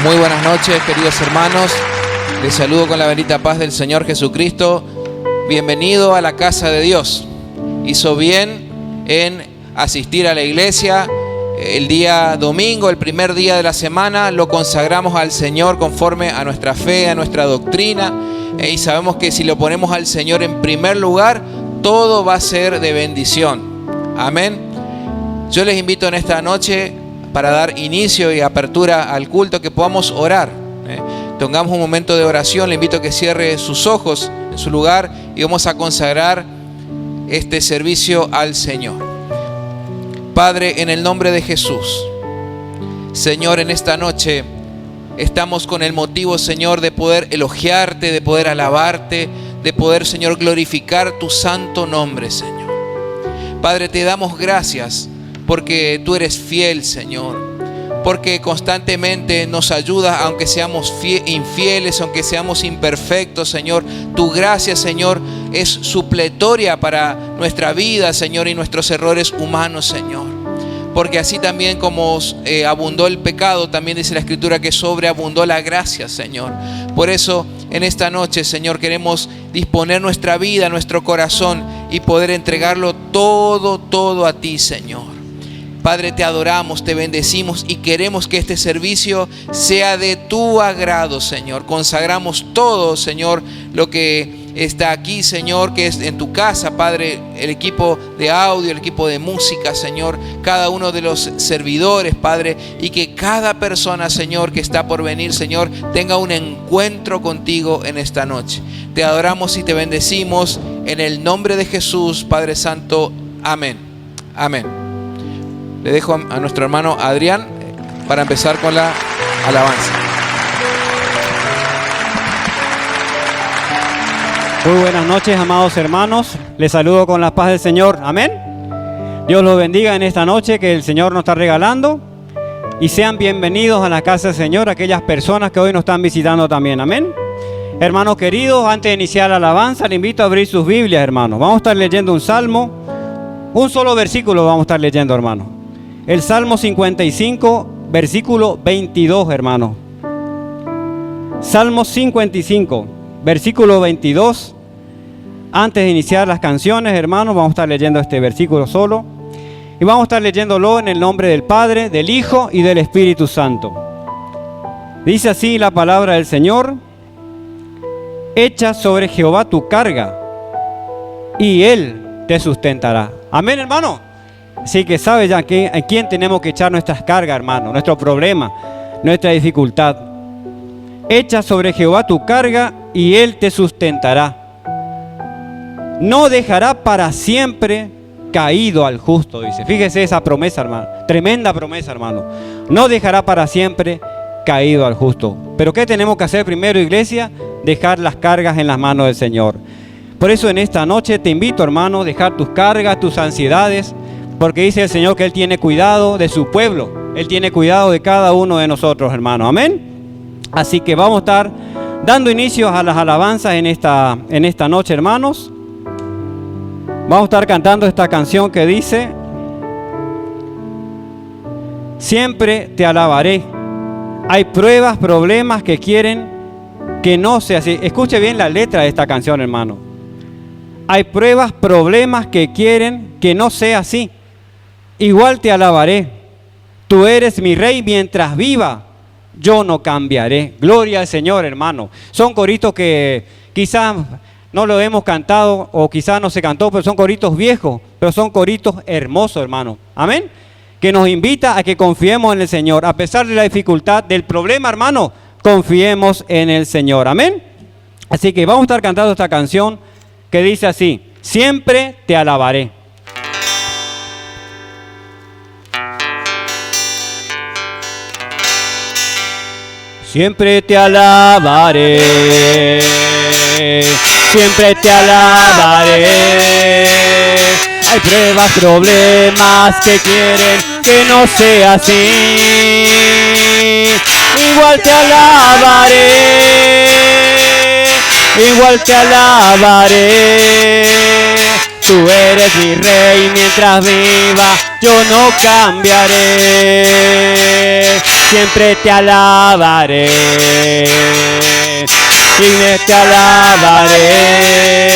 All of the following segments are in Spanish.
Muy buenas noches, queridos hermanos. Les saludo con la bendita paz del Señor Jesucristo. Bienvenido a la casa de Dios. Hizo bien en asistir a la iglesia. El día domingo, el primer día de la semana, lo consagramos al Señor conforme a nuestra fe, a nuestra doctrina. Y sabemos que si lo ponemos al Señor en primer lugar, todo va a ser de bendición. Amén. Yo les invito en esta noche, para dar inicio y apertura al culto, que podamos orar. Tengamos un momento de oración. Le invito a que cierre sus ojos en su lugar y vamos a consagrar este servicio al Señor. Padre, en el nombre de Jesús, Señor, en esta noche estamos con el motivo, Señor, de poder elogiarte, de poder alabarte, de poder, Señor, glorificar tu santo nombre, Señor. Padre, te damos gracias porque tú eres fiel, Señor, porque constantemente nos ayudas, aunque seamos infieles, aunque seamos imperfectos, Señor. Tu gracia, Señor, es supletoria para nuestra vida, Señor, y nuestros errores humanos, Señor. Porque así también como abundó el pecado, también dice la Escritura que sobreabundó la gracia, Señor. Por eso, en esta noche, Señor, queremos disponer nuestra vida, nuestro corazón y poder entregarlo todo a ti, Señor. Padre, te adoramos, te bendecimos y queremos que este servicio sea de tu agrado, Señor. Consagramos todo, Señor, lo que está aquí, Señor, que es en tu casa, Padre, el equipo de audio, el equipo de música, Señor, cada uno de los servidores, Padre, y que cada persona, Señor, que está por venir, Señor, tenga un encuentro contigo en esta noche. Te adoramos y te bendecimos en el nombre de Jesús, Padre Santo. Amén. Amén. Le dejo a nuestro hermano Adrián para empezar con la alabanza. Muy buenas noches, amados hermanos. Les saludo con la paz del Señor. Amén. Dios los bendiga en esta noche que el Señor nos está regalando. Y sean bienvenidos a la casa del Señor aquellas personas que hoy nos están visitando también. Amén. Hermanos queridos, antes de iniciar la alabanza, les invito a abrir sus Biblias, hermanos. Vamos a estar leyendo un salmo. Un solo versículo vamos a estar leyendo, hermanos. El Salmo 55, versículo 22, hermanos. Salmo 55, versículo 22. Antes de iniciar las canciones, hermanos, vamos a estar leyendo este versículo solo. Y vamos a estar leyéndolo en el nombre del Padre, del Hijo y del Espíritu Santo. Dice así la palabra del Señor: echa sobre Jehová tu carga, y Él te sustentará. Amén, hermano. Así que sabe ya a quién tenemos que echar nuestras cargas, hermano, nuestro problema, nuestra dificultad. Echa sobre Jehová tu carga y Él te sustentará. No dejará para siempre caído al justo, dice. Fíjese esa promesa, hermano. Tremenda promesa, hermano. No dejará para siempre caído al justo. Pero ¿qué tenemos que hacer primero, iglesia? Dejar las cargas en las manos del Señor. Por eso en esta noche te invito, hermano, a dejar tus cargas, tus ansiedades. Porque dice el Señor que Él tiene cuidado de su pueblo. Él tiene cuidado de cada uno de nosotros, hermano. Amén. Así que vamos a estar dando inicio a las alabanzas en esta noche, hermanos. Vamos a estar cantando esta canción que dice: siempre te alabaré. Hay pruebas, problemas que quieren que no sea así. Escuche bien la letra de esta canción, hermano. Hay pruebas, problemas que quieren que no sea así. Igual te alabaré. Tú eres mi rey mientras viva. Yo no cambiaré. Gloria al Señor, hermano. Son coritos que quizás no lo hemos cantado o quizás no se cantó, pero son coritos viejos, pero son coritos hermosos, hermano. Amén. Que nos invita a que confiemos en el Señor. A pesar de la dificultad, del problema, hermano, confiemos en el Señor. Amén. Así que vamos a estar cantando esta canción que dice así: siempre te alabaré. Siempre te alabaré, siempre te alabaré. Hay pruebas, problemas que quieren que no sea así. Igual te alabaré, igual te alabaré. Tú eres mi rey mientras viva, yo no cambiaré. siempre te alabaré. Siempre te alabaré.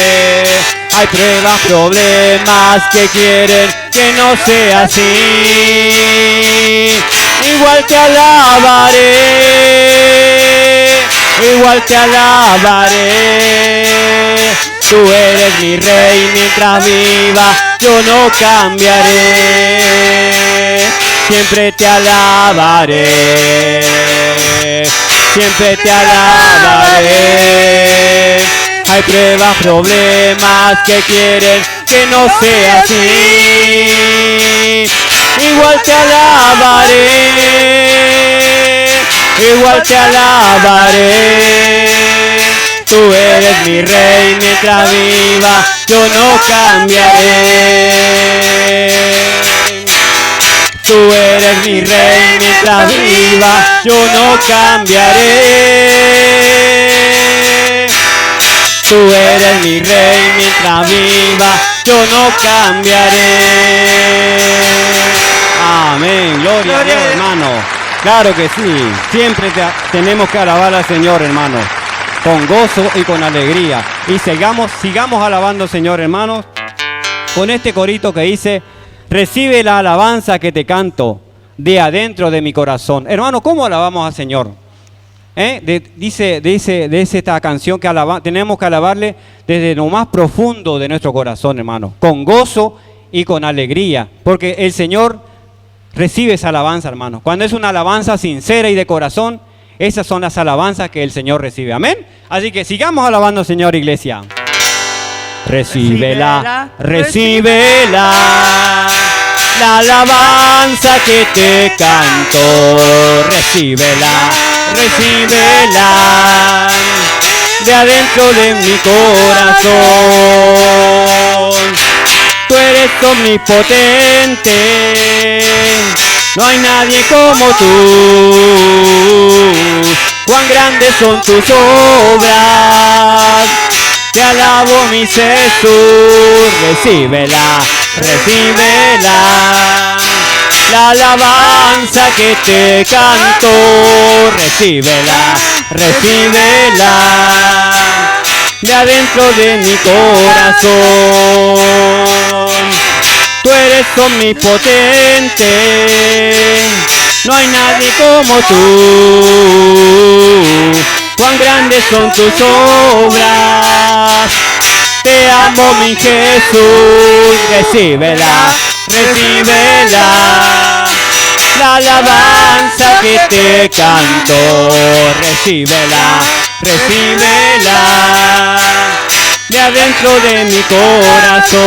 Hay pruebas, problemas que quieren que no sea así. Igual te alabaré, igual te alabaré. Tú eres mi rey mientras viva, yo no cambiaré. Siempre te alabaré, siempre te alabaré. Hay pruebas, problemas que quieren que no sea así. Igual te alabaré, igual te alabaré. Tú eres mi rey mientras viva, yo no cambiaré. Tú eres mi rey mientras viva, yo no cambiaré. Tú eres mi rey mientras viva, yo no cambiaré. Amén, gloria a Dios, hermano. Claro que sí, siempre tenemos que alabar al Señor, hermano, con gozo y con alegría. Y sigamos alabando al Señor, hermanos, con este corito que dice: recibe la alabanza que te canto de adentro de mi corazón. Hermano, ¿cómo alabamos al Señor? Dice esta canción que tenemos que alabarle desde lo más profundo de nuestro corazón, hermano, con gozo y con alegría, porque el Señor recibe esa alabanza, hermano. Cuando es una alabanza sincera y de corazón, esas son las alabanzas que el Señor recibe. Amén. Así que sigamos alabando al Señor, iglesia. Recíbela, recíbela, la alabanza que te canto. Recíbela, recíbela, de adentro de mi corazón. Tú eres omnipotente, no hay nadie como tú. Cuán grandes son tus obras, te alabo mi Jesús. Recíbela, recíbela, la alabanza que te canto. Recíbela, recíbela, de adentro de mi corazón. Tú eres omnipotente, no hay nadie como tú. Cuán grandes son tus obras, te amo mi Jesús. Recíbela, recíbela, la alabanza que te canto. Recíbela, recíbela, de adentro de mi corazón.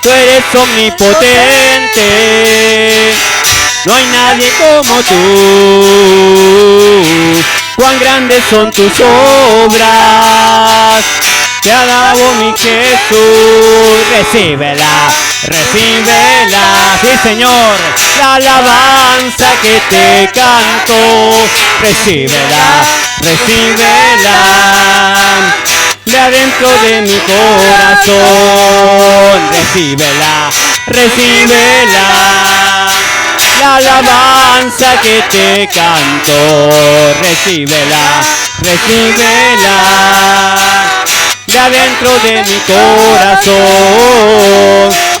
Tú eres omnipotente, no hay nadie como tú. Cuán grandes son tus obras, te alabo mi Jesús. Recíbela, recíbela, sí Señor, la alabanza que te canto. Recíbela, recíbela, de adentro de mi corazón. Recíbela, recíbela, la alabanza que te canto. Recíbela, recíbela, de adentro de mi corazón,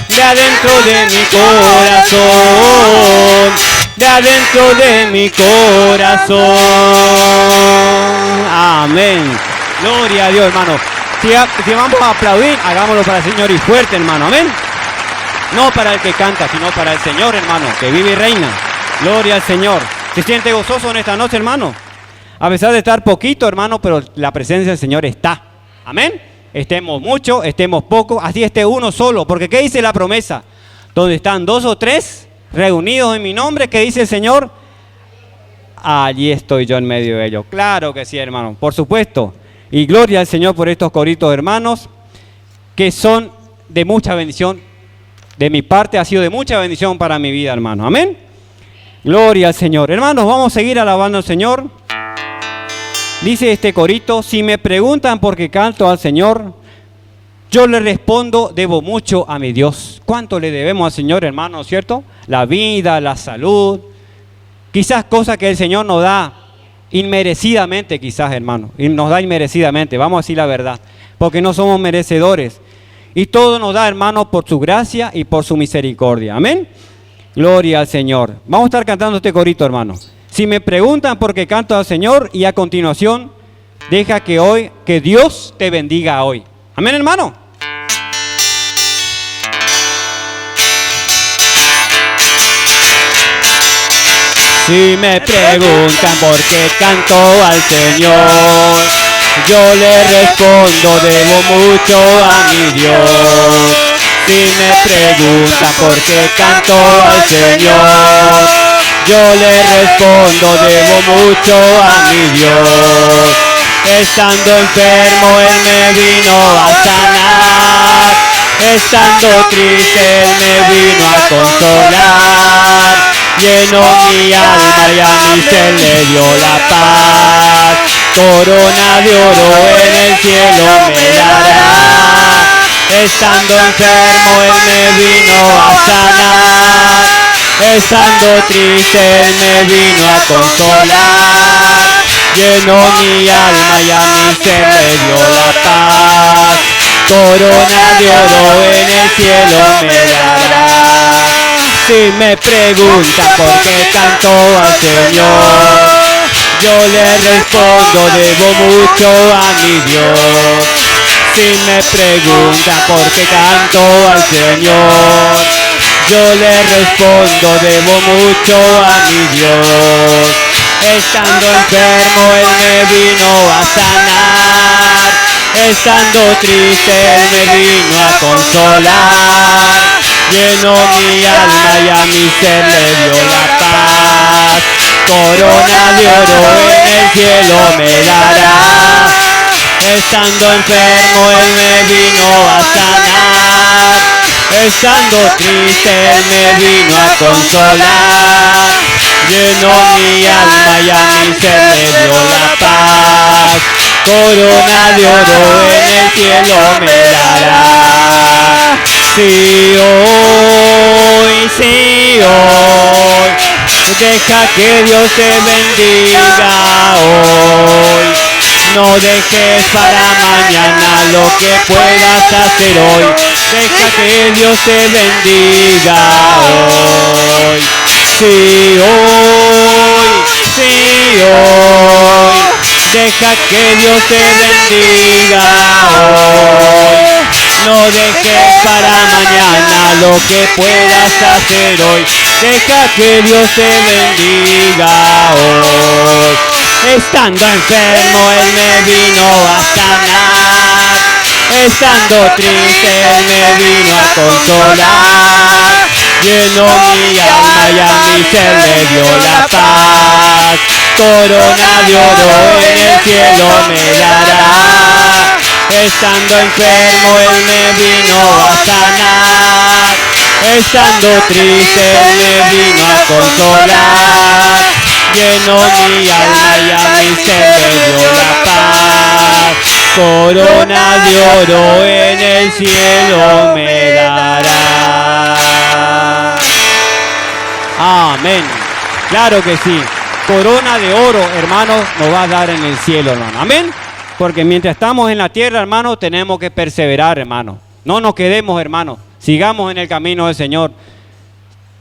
de adentro de mi corazón, de adentro de mi corazón. Amén. Gloria a Dios, hermano. Si vamos a aplaudir, hagámoslo para el Señor y fuerte, hermano. Amén. No para el que canta, sino para el Señor, hermano, que vive y reina. Gloria al Señor. ¿Se siente gozoso en esta noche, hermano? A pesar de estar poquito, hermano, pero la presencia del Señor está. Amén. Estemos mucho, estemos poco, así esté uno solo. Porque ¿qué dice la promesa? Donde están 2 o 3 reunidos en mi nombre, ¿qué dice el Señor? Allí estoy yo en medio de ellos. Claro que sí, hermano, por supuesto. Y gloria al Señor por estos coritos, hermanos, que son de mucha bendición. De mi parte ha sido de mucha bendición para mi vida, hermano. Amén. Gloria al Señor. Hermanos, vamos a seguir alabando al Señor. Dice este corito: si me preguntan por qué canto al Señor, Yo le respondo, debo mucho a mi Dios. ¿Cuánto le debemos al Señor, hermano, cierto? La vida, la salud, quizás cosas que el Señor nos da inmerecidamente, quizás, hermano. Y nos da inmerecidamente, vamos a decir la verdad, porque no somos merecedores. Y todo nos da, hermano, por su gracia y por su misericordia. Amén. Gloria al Señor. Vamos a estar cantando este corito, hermano. Si me preguntan por qué canto al Señor, y a continuación, deja que Dios te bendiga hoy. Amén, hermano. Si me preguntan por qué canto al Señor, yo le respondo, debo mucho a mi Dios. Si me preguntan por qué canto al Señor, yo le respondo, debo mucho a mi Dios. Estando enfermo, Él me vino a sanar. Estando triste, Él me vino a consolar. Llenó mi alma y a mi ser le dio la paz. Corona de oro en el cielo me dará. Estando enfermo, Él me vino a sanar. Estando triste, Él me vino a consolar. Llenó mi alma y a mi ser le dio la paz. Corona de oro en el cielo me dará. Si me pregunta por qué canto al Señor, yo le respondo, debo mucho a mi Dios. Si me pregunta por qué canto al Señor, yo le respondo, debo mucho a mi Dios. Estando enfermo, Él me vino a sanar. Estando triste, Él me vino a consolar. Llenó mi alma y a mi ser le dio la paz. Corona de oro en el cielo me dará. Estando enfermo, Él me vino a sanar. Estando triste, Él me vino a consolar. Llenó mi alma y a mi ser le dio la paz. Corona de oro en el cielo me dará. Si hoy, deja que Dios te bendiga hoy. No dejes para mañana lo que puedas hacer hoy. Deja que Dios te bendiga hoy. Si hoy, deja que Dios te bendiga hoy. No dejes para mañana lo que puedas hacer hoy. Deja que Dios te bendiga hoy. Estando enfermo, Él me vino a sanar. Estando triste, Él me vino a consolar. Llenó mi alma y a mi ser le dio la paz. Corona de oro en el cielo me dará. Estando enfermo, Él me vino a sanar. Estando triste, Él me vino a consolar. Llenó mi alma y a mi ser le dio la paz. Corona de oro en el cielo me dará. Amén. Claro que sí. Corona de oro, hermanos, nos va a dar en el cielo, hermano. Amén. Porque mientras estamos en la tierra, hermano, tenemos que perseverar, hermano. No nos quedemos, hermano. Sigamos en el camino del Señor.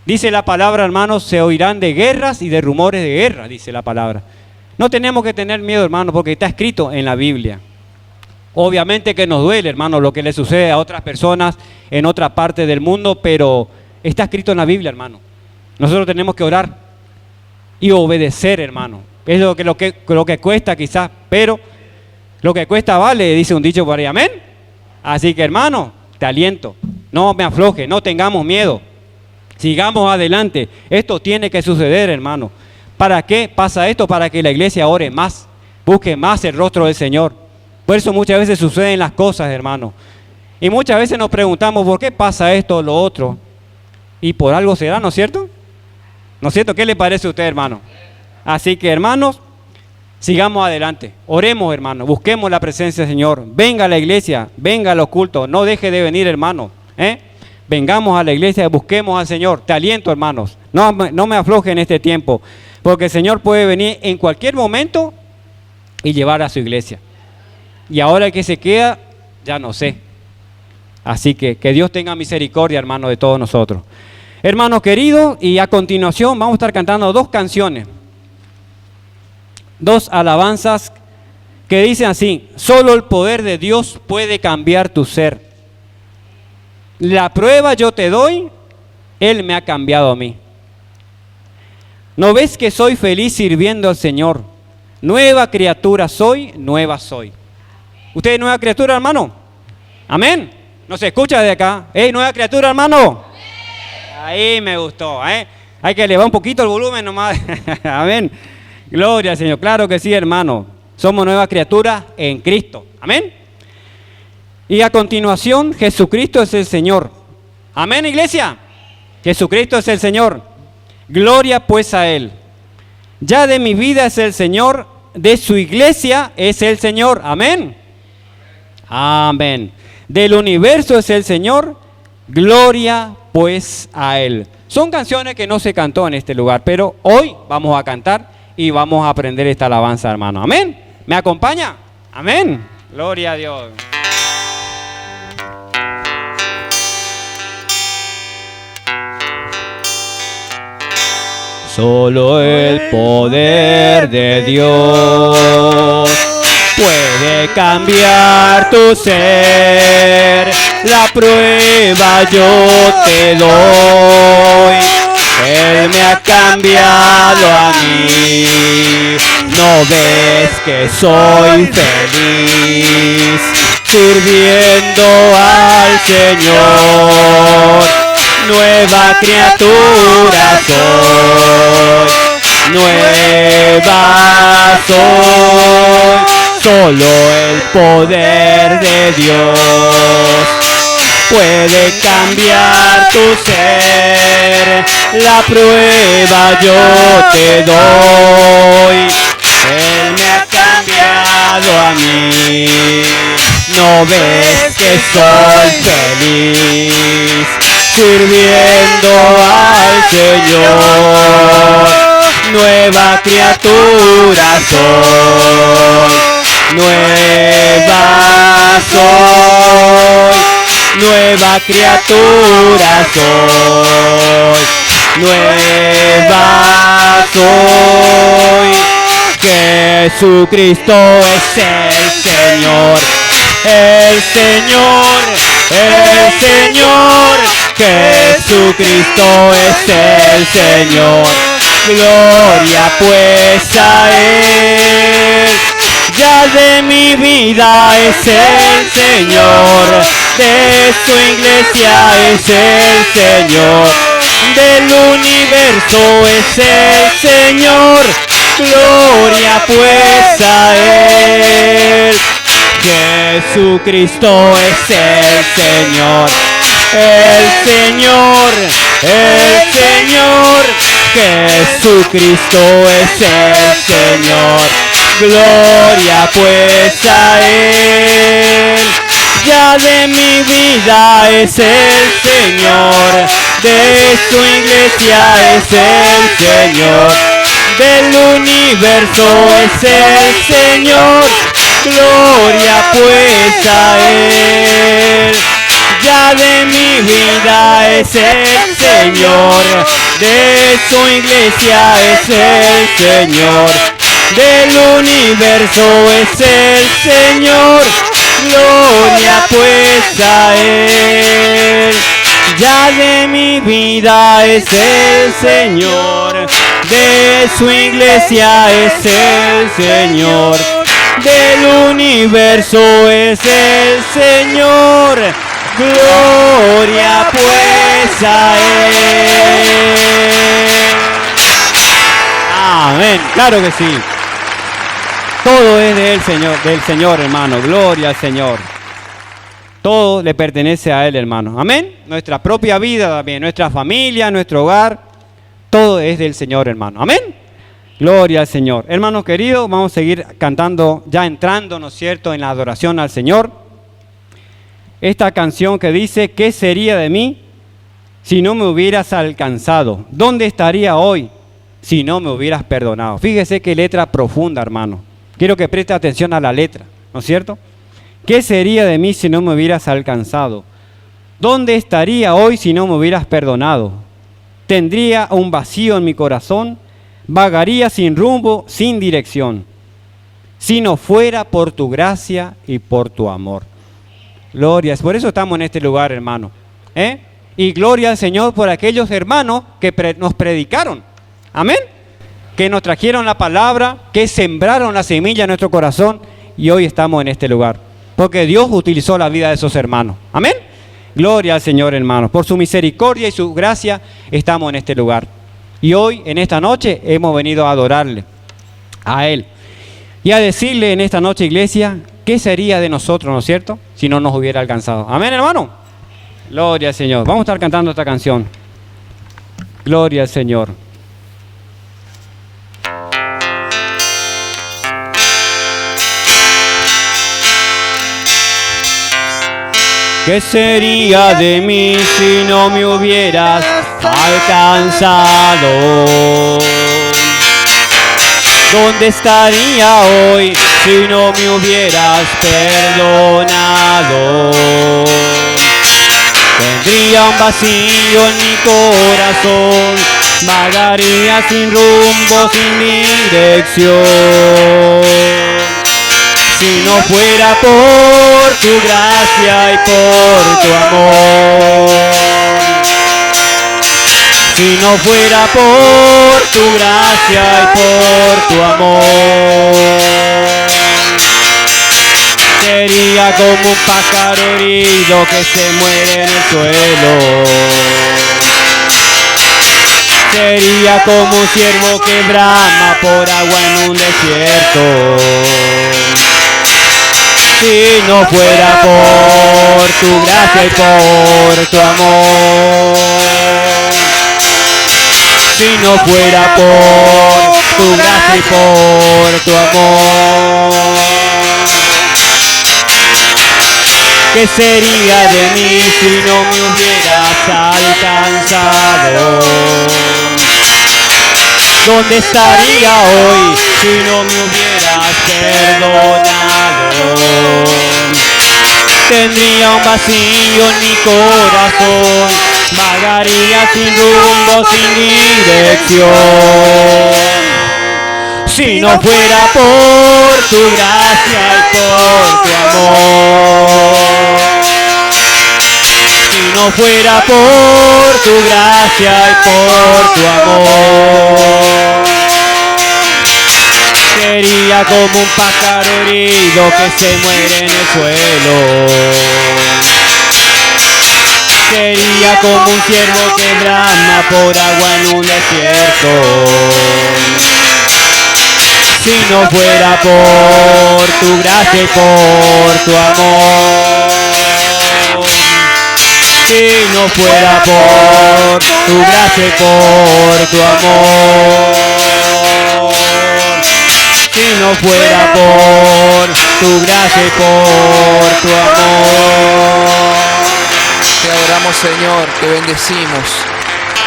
Dice la palabra, hermanos, se oirán de guerras y de rumores de guerra, dice la palabra. No tenemos que tener miedo, hermano, porque está escrito en la Biblia. Obviamente que nos duele, hermano, lo que le sucede a otras personas en otra parte del mundo, pero está escrito en la Biblia, hermano. Nosotros tenemos que orar y obedecer, hermano. Es lo que cuesta quizás, pero lo que cuesta vale, dice un dicho por ahí, amén. Así que, hermano, te aliento, no me afloje, no tengamos miedo. Sigamos adelante. Esto tiene que suceder, hermano. ¿Para qué pasa esto? Para que la iglesia ore más, busque más el rostro del Señor. Por eso muchas veces suceden las cosas, hermano. Y muchas veces nos preguntamos, ¿por qué pasa esto o lo otro? Y por algo será, ¿no es cierto? ¿No es cierto? ¿Qué le parece a usted, hermano? Así que, hermanos, Sigamos adelante. Oremos, hermano. Busquemos la presencia del Señor. Venga a la iglesia. Venga a los cultos. No deje de venir, hermano. Vengamos a la iglesia y busquemos al Señor. Te aliento, hermanos. No me afloje en este tiempo. Porque el Señor puede venir en cualquier momento y llevar a su iglesia. Y ahora el que se queda, ya no sé. Así que Dios tenga misericordia, hermano, de todos nosotros. Hermanos queridos, y a continuación vamos a estar cantando 2 canciones. 2 alabanzas que dicen así: solo el poder de Dios puede cambiar tu ser. La prueba yo te doy, Él me ha cambiado a mí. ¿No ves que soy feliz sirviendo al Señor? Nueva criatura soy, nueva soy. ¿Usted es nueva criatura, hermano? Amén. ¿No se escucha de acá? ¿Nueva criatura, hermano? Ahí me gustó, Hay que elevar un poquito el volumen nomás. Amén. Gloria al Señor. Claro que sí, hermano. Somos nueva criatura en Cristo. Amén. Y a continuación, Jesucristo es el Señor. Amén, iglesia. Jesucristo es el Señor. Gloria pues a Él. Ya de mi vida es el Señor, de su iglesia es el Señor. Amén. Amén. Del universo es el Señor. Gloria pues a Él. Son canciones que no se cantó en este lugar, pero hoy vamos a cantar y vamos a aprender esta alabanza, hermano. Amén. ¿Me acompaña? Amén. Gloria a Dios. Solo el poder de Dios puede cambiar tu ser. La prueba yo te doy. Él me ha cambiado a mí. ¿No ves que soy feliz sirviendo al Señor? Nueva criatura soy, nueva soy. Solo el poder de Dios puede cambiar tu ser. La prueba yo te doy. Él me ha cambiado a mí. ¿No ves que soy feliz sirviendo al Señor? Nueva criatura soy, nueva soy, nueva criatura soy, nueva soy. Jesucristo es el Señor, el Señor, el Señor. Jesucristo es el Señor. Gloria pues a Él. Ya de mi vida es el Señor, de su iglesia es el Señor, del universo es el Señor. Gloria pues a Él. Jesucristo es el Señor, el Señor, el Señor. Jesucristo es el Señor. Gloria pues a Él. Ya de mi vida es el Señor, de su iglesia es el Señor, del universo es el Señor. Gloria pues a Él. Ya de mi vida es el Señor, de su iglesia es el Señor, del universo es el Señor. Gloria pues a Él. Ya de mi vida es el Señor, de su iglesia es el Señor, del universo es el Señor. Gloria pues a Él. Amén. Claro que sí. Todo es del Señor, hermano. Gloria al Señor. Todo le pertenece a Él, hermano. Amén. Nuestra propia vida también, nuestra familia, nuestro hogar, todo es del Señor, hermano. Amén. Gloria al Señor. Hermanos queridos, vamos a seguir cantando, ya entrando, ¿no es cierto?, en la adoración al Señor. Esta canción que dice, ¿qué sería de mí si no me hubieras alcanzado? ¿Dónde estaría hoy si no me hubieras perdonado? Fíjese qué letra profunda, hermano. Quiero que preste atención a la letra, ¿no es cierto? ¿Qué sería de mí si no me hubieras alcanzado? ¿Dónde estaría hoy si no me hubieras perdonado? Tendría un vacío en mi corazón, vagaría sin rumbo, sin dirección, si no fuera por tu gracia y por tu amor. Gloria, por eso estamos en este lugar, hermano. Y gloria al Señor por aquellos hermanos que nos predicaron. Amén. Que nos trajeron la palabra, que sembraron la semilla en nuestro corazón y hoy estamos en este lugar. Porque Dios utilizó la vida de esos hermanos. Amén. Gloria al Señor, hermanos. Por su misericordia y su gracia estamos en este lugar. Y hoy, en esta noche, hemos venido a adorarle a Él. Y a decirle en esta noche, iglesia, ¿qué sería de nosotros, no es cierto?, si no nos hubiera alcanzado. Amén, hermano. Gloria al Señor. Vamos a estar cantando esta canción. Gloria al Señor. ¿Qué sería de mí si no me hubieras alcanzado? ¿Dónde estaría hoy si no me hubieras perdonado? Tendría un vacío en mi corazón, vagaría sin rumbo, sin dirección. Si no fuera por tu gracia y por tu amor, si no fuera por tu gracia y por tu amor, sería como un pájaro herido que se muere en el suelo. Sería como un ciervo que brama por agua en un desierto. Si no fuera por tu gracia y por tu amor, si no fuera por tu gracia y por tu amor, ¿qué sería de mí si no me hubieras alcanzado? ¿Dónde estaría hoy si no me hubieras perdonado? Tendría un vacío en mi corazón, vagaría sin rumbo, sin dirección. Si no fuera por tu gracia y por tu amor, si no fuera por tu gracia y por tu amor, sería como un pájaro herido que se muere en el suelo. Sería como un ciervo que brama por agua en un desierto. Si no fuera por tu gracia y por tu amor, si no fuera por tu gracia y por tu amor, si no fuera por tu gracia y por tu amor. Te adoramos, Señor, te bendecimos.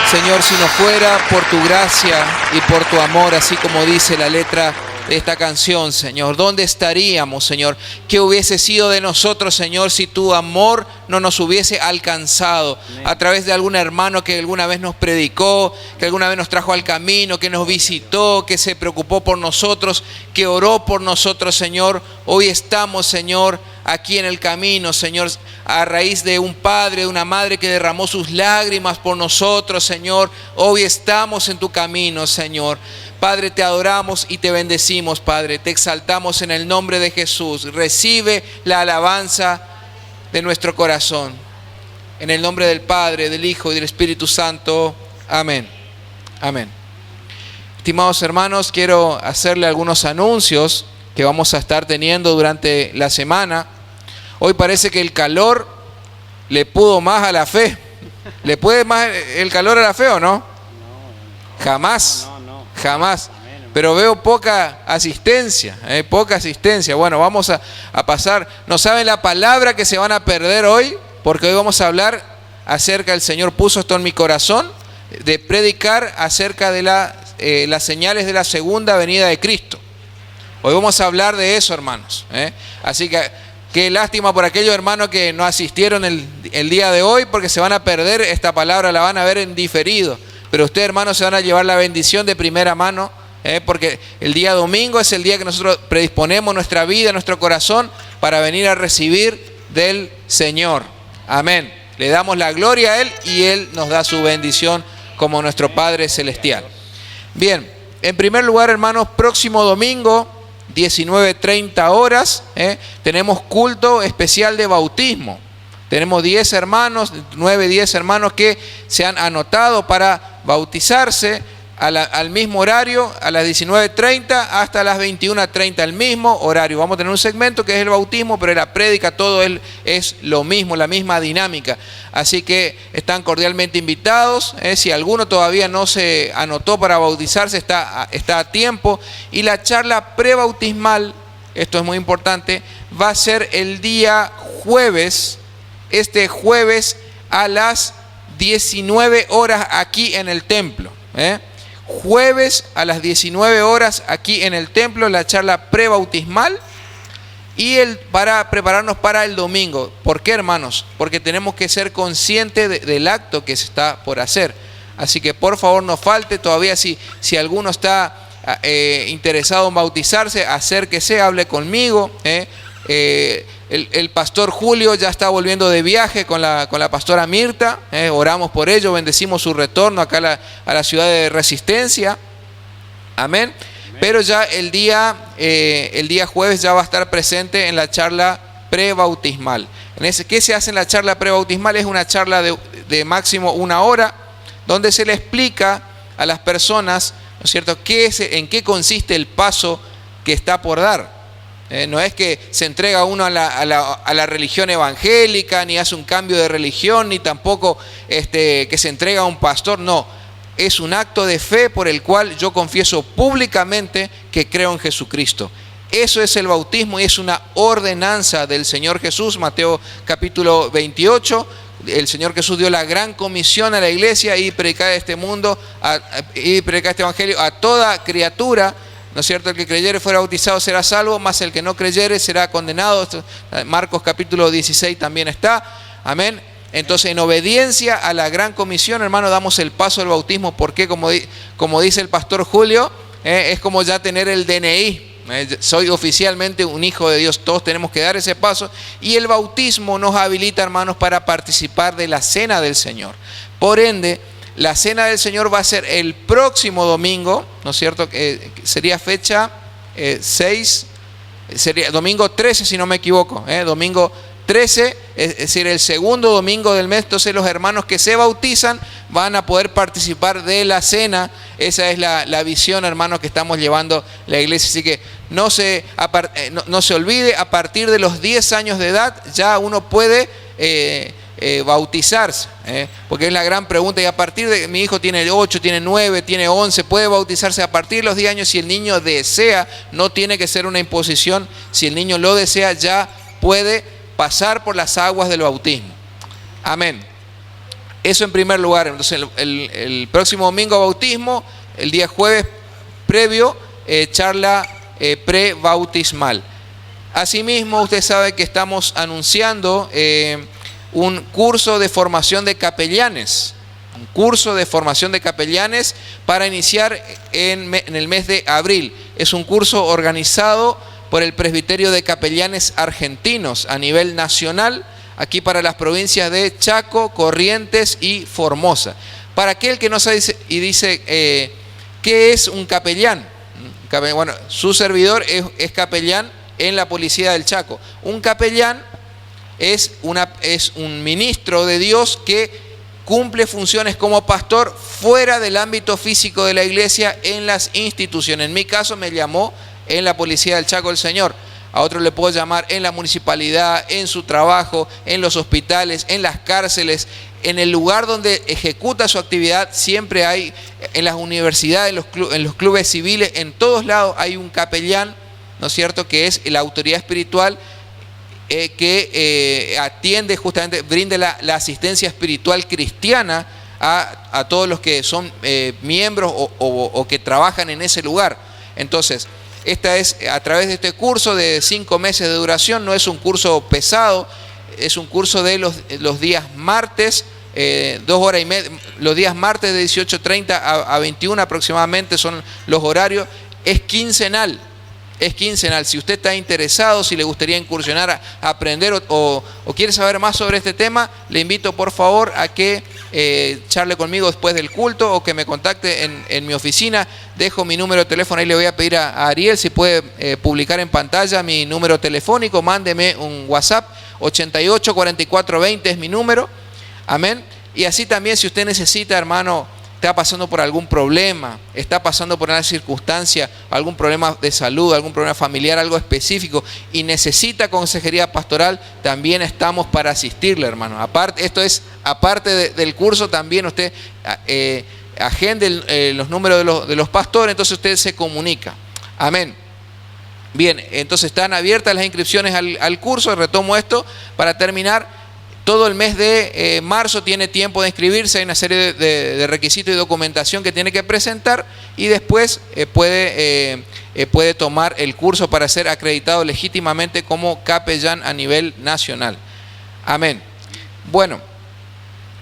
Señor, si no fuera por tu gracia y por tu amor, así como dice la letra de esta canción, Señor, ¿dónde estaríamos, Señor? ¿Qué hubiese sido de nosotros, Señor, si tu amor no nos hubiese alcanzado? Amén. A través de algún hermano que alguna vez nos predicó, que alguna vez nos trajo al camino, que nos visitó, que se preocupó por nosotros, que oró por nosotros, Señor. Hoy estamos, Señor, aquí en el camino, Señor, a raíz de un padre, de una madre que derramó sus lágrimas por nosotros, Señor. Hoy estamos en tu camino, Señor. Padre, te adoramos y te bendecimos, Padre. Te exaltamos en el nombre de Jesús. Recibe la alabanza de nuestro corazón. En el nombre del Padre, del Hijo y del Espíritu Santo. Amén. Amén. Estimados hermanos, quiero hacerle algunos anuncios que vamos a estar teniendo durante la semana. Hoy parece que el calor le pudo más a la fe. ¿Le puede más el calor a la fe o no? Jamás. Jamás. pero veo poca asistencia, poca asistencia. Bueno, vamos a pasar. No saben la palabra que se van a perder hoy, porque hoy vamos a hablar acerca, el Señor puso esto en mi corazón, de predicar acerca de las señales de la segunda venida de Cristo. Hoy vamos a hablar de eso, hermanos. Así que qué lástima por aquellos hermanos que no asistieron el día de hoy, porque se van a perder esta palabra, la van a ver en diferido. Pero ustedes, hermanos, se van a llevar la bendición de primera mano, porque el día domingo es el día que nosotros predisponemos nuestra vida, nuestro corazón, para venir a recibir del Señor. Amén. Le damos la gloria a Él y Él nos da su bendición como nuestro Padre Celestial. Bien, en primer lugar, hermanos, próximo domingo, 19:30 horas, tenemos culto especial de bautismo. Tenemos 10 hermanos, 9, 10 hermanos que se han anotado para bautizarse al mismo horario, a las 19:30 hasta las 21:30, el mismo horario. Vamos a tener un segmento que es el bautismo, pero la prédica, todo es lo mismo, la misma dinámica. Así que están cordialmente invitados. Si alguno todavía no se anotó para bautizarse, está a tiempo. Y la charla prebautismal, esto es muy importante, va a ser el día jueves, este jueves a las 19 horas aquí en el templo. Jueves a las 19 horas aquí en el templo, la charla prebautismal, y para prepararnos para el domingo. ¿Por qué, hermanos? Porque tenemos que ser conscientes del acto que se está por hacer. Así que por favor no falte. Todavía si alguno está interesado en bautizarse, acérquese, hable conmigo. El pastor Julio ya está volviendo de viaje con la pastora Mirta. Oramos por ello, bendecimos su retorno acá a la ciudad de Resistencia. Amén. Pero ya el día jueves ya va a estar presente en la charla prebautismal. ¿Qué se hace en la charla prebautismal? Es una charla de máximo 1 hora, donde se le explica a las personas, ¿no es cierto?, en qué consiste el paso que está por dar. No es que se entrega uno a la religión evangélica, ni hace un cambio de religión, ni tampoco que se entrega a un pastor. No, es un acto de fe por el cual yo confieso públicamente que creo en Jesucristo. Eso es el bautismo y es una ordenanza del Señor Jesús. Mateo capítulo 28, el Señor Jesús dio la gran comisión a la iglesia y predicar este mundo, y predicar este evangelio a toda criatura. ¿No es cierto? El que creyere fuera bautizado será salvo, mas el que no creyere será condenado. Marcos capítulo 16 también está. Amén. Entonces, en obediencia a la gran comisión, hermano, damos el paso del bautismo. Porque como dice el pastor Julio, es como ya tener el DNI. Soy oficialmente un hijo de Dios. Todos tenemos que dar ese paso. Y el bautismo nos habilita, hermanos, para participar de la cena del Señor. Por ende, la cena del Señor va a ser el próximo domingo, ¿no es cierto? Sería fecha 6, sería domingo 13 si no me equivoco, domingo 13, es decir, el segundo domingo del mes. Entonces los hermanos que se bautizan van a poder participar de la cena. Esa es la visión, hermanos, que estamos llevando la iglesia. Así que no se olvide, a partir de los 10 años de edad ya uno puede bautizarse, porque es la gran pregunta. Y a partir de, mi hijo tiene 8, tiene 9, tiene 11, puede bautizarse a partir de los 10 años si el niño desea. No tiene que ser una imposición. Si el niño lo desea, ya puede pasar por las aguas del bautismo. Amén. Eso en primer lugar. Entonces el próximo domingo bautismo, el día jueves previo charla pre-bautismal. Asimismo, usted sabe que estamos anunciando un curso de formación de capellanes. Un curso de formación de capellanes para iniciar en el mes de abril. Es un curso organizado por el Presbiterio de Capellanes Argentinos a nivel nacional, aquí para las provincias de Chaco, Corrientes y Formosa. Para aquel que no sabe y dice, ¿qué es un capellán? Bueno, su servidor es capellán en la Policía del Chaco. Un capellán es un ministro de Dios que cumple funciones como pastor fuera del ámbito físico de la iglesia en las instituciones. En mi caso me llamó en la Policía del Chaco el Señor. A otro le puedo llamar en la municipalidad, en su trabajo, en los hospitales, en las cárceles, en el lugar donde ejecuta su actividad siempre hay, en las universidades, en los clubes civiles, en todos lados hay un capellán, ¿no es cierto?, que es la autoridad espiritual que atiende justamente, brinda la asistencia espiritual cristiana a todos los que son miembros o que trabajan en ese lugar. Entonces, esta es a través de este curso de 5 meses de duración, no es un curso pesado, es un curso de los días martes, 2 horas y media, los días martes de 18:30 a 21 aproximadamente son los horarios, es quincenal. Es quincenal. Si usted está interesado, si le gustaría incursionar a aprender o quiere saber más sobre este tema, le invito por favor a que charle conmigo después del culto o que me contacte en mi oficina. Dejo mi número de teléfono, ahí le voy a pedir a Ariel si puede publicar en pantalla mi número telefónico. Mándeme un WhatsApp, 88 44 20 es mi número. Amén. Y así también, si usted necesita, hermano, está pasando por algún problema, está pasando por una circunstancia, algún problema de salud, algún problema familiar, algo específico y necesita consejería pastoral, también estamos para asistirle, hermano. Aparte, esto es aparte del curso, también usted agende los números de los pastores, entonces usted se comunica. Amén. Bien, entonces están abiertas las inscripciones al curso. Retomo esto para terminar. Todo el mes de marzo tiene tiempo de inscribirse, hay una serie de requisitos y documentación que tiene que presentar y después puede tomar el curso para ser acreditado legítimamente como capellán a nivel nacional. Amén. Bueno,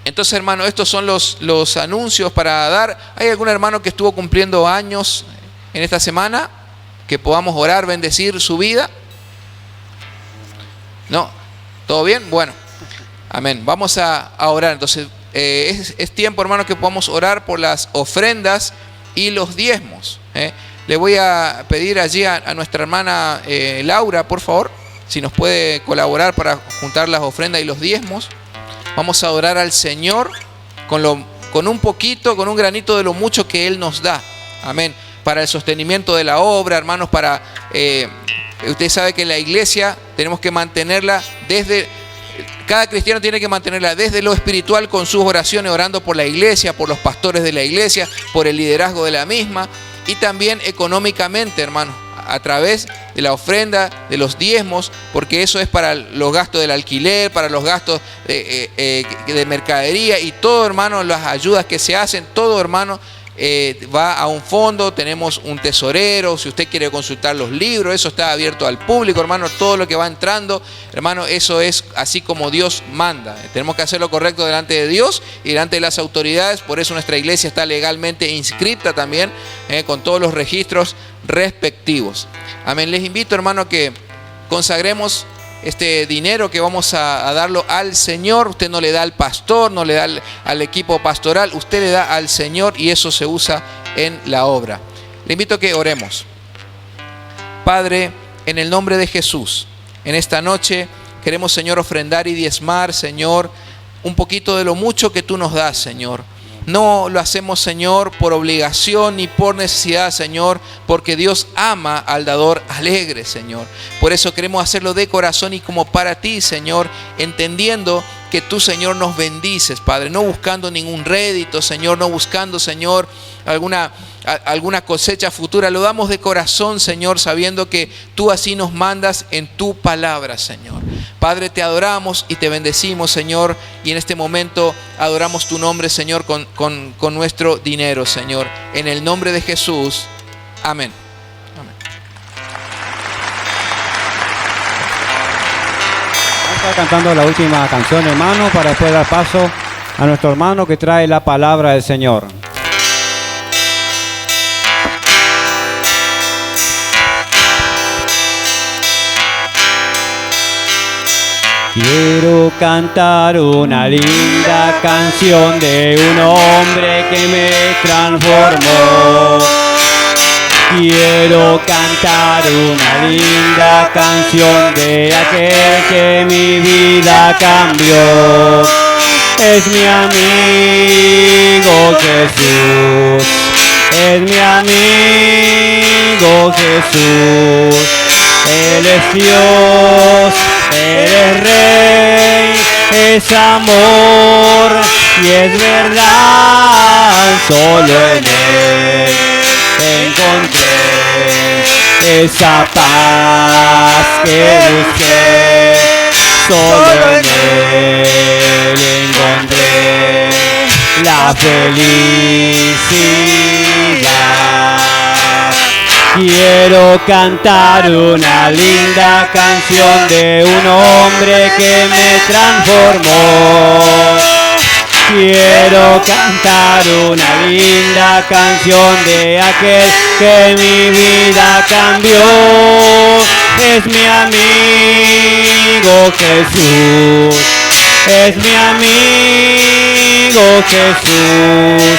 entonces, hermano, estos son los anuncios para dar. ¿Hay algún hermano que estuvo cumpliendo años en esta semana? Que podamos orar, bendecir su vida. ¿No? ¿Todo bien? Bueno. Amén. Vamos a orar. Entonces, es tiempo, hermano, que podamos orar por las ofrendas y los diezmos. Le voy a pedir allí a nuestra hermana Laura, por favor, si nos puede colaborar para juntar las ofrendas y los diezmos. Vamos a orar al Señor con un poquito, con un granito de lo mucho que Él nos da. Amén. Para el sostenimiento de la obra, hermanos, usted sabe que la iglesia tenemos que mantenerla cada cristiano tiene que mantenerla desde lo espiritual con sus oraciones, orando por la iglesia, por los pastores de la iglesia, por el liderazgo de la misma y también económicamente, hermano, a través de la ofrenda, de los diezmos, porque eso es para los gastos del alquiler, para los gastos de mercadería y todo, hermano, las ayudas que se hacen, todo, hermano, va a un fondo. Tenemos un tesorero, si usted quiere consultar los libros, eso está abierto al público, hermano, todo lo que va entrando, hermano, eso es así como Dios manda. Tenemos que hacer lo correcto delante de Dios y delante de las autoridades, por eso nuestra iglesia está legalmente inscripta también, con todos los registros respectivos. Amén. Les invito, hermano, que consagremos este dinero que vamos a darlo al Señor. Usted no le da al pastor, no le da al equipo pastoral, usted le da al Señor y eso se usa en la obra. Le invito a que oremos. Padre, en el nombre de Jesús, en esta noche queremos, Señor, ofrendar y diezmar, Señor, un poquito de lo mucho que tú nos das, Señor. No lo hacemos, Señor, por obligación ni por necesidad, Señor, porque Dios ama al dador alegre, Señor. Por eso queremos hacerlo de corazón y como para ti, Señor, entendiendo que tú, Señor, nos bendices, Padre, no buscando ningún rédito, Señor, no buscando, Señor, alguna cosecha futura. Lo damos de corazón, Señor, sabiendo que tú así nos mandas en tu palabra, Señor. Padre, te adoramos y te bendecimos, Señor, y en este momento adoramos tu nombre, Señor, con nuestro dinero, Señor. En el nombre de Jesús. Amén. Amén. Vamos a estar cantando la última canción, hermano, para después dar paso a nuestro hermano que trae la palabra del Señor. Quiero cantar una linda canción de un hombre que me transformó. Quiero cantar una linda canción de aquel que mi vida cambió. Es mi amigo Jesús, es mi amigo Jesús. Él es Dios, Él es Rey, es amor, y es verdad, solo en Él encontré esa paz que busqué, solo en Él encontré la felicidad. Quiero cantar una linda canción de un hombre que me transformó. Quiero cantar una linda canción de aquel que mi vida cambió. Es mi amigo Jesús, es mi amigo Jesús.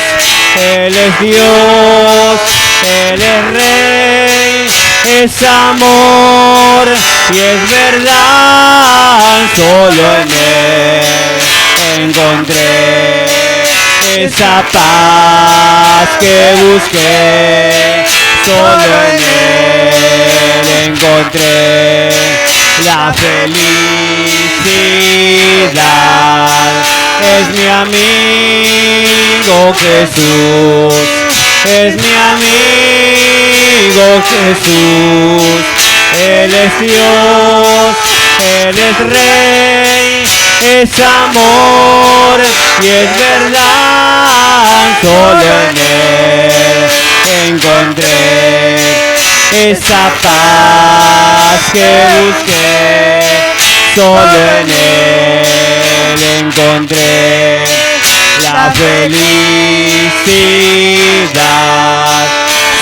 Él es Dios, Él es Rey, es amor y es verdad, solo en Él encontré esa paz que busqué, solo en Él encontré la felicidad. Es mi amigo Jesús, es mi amigo Jesús. Él es Dios, Él es Rey, es amor y es verdad, solo en Él encontré esa paz que busqué, solo en Él encontré la felicidad,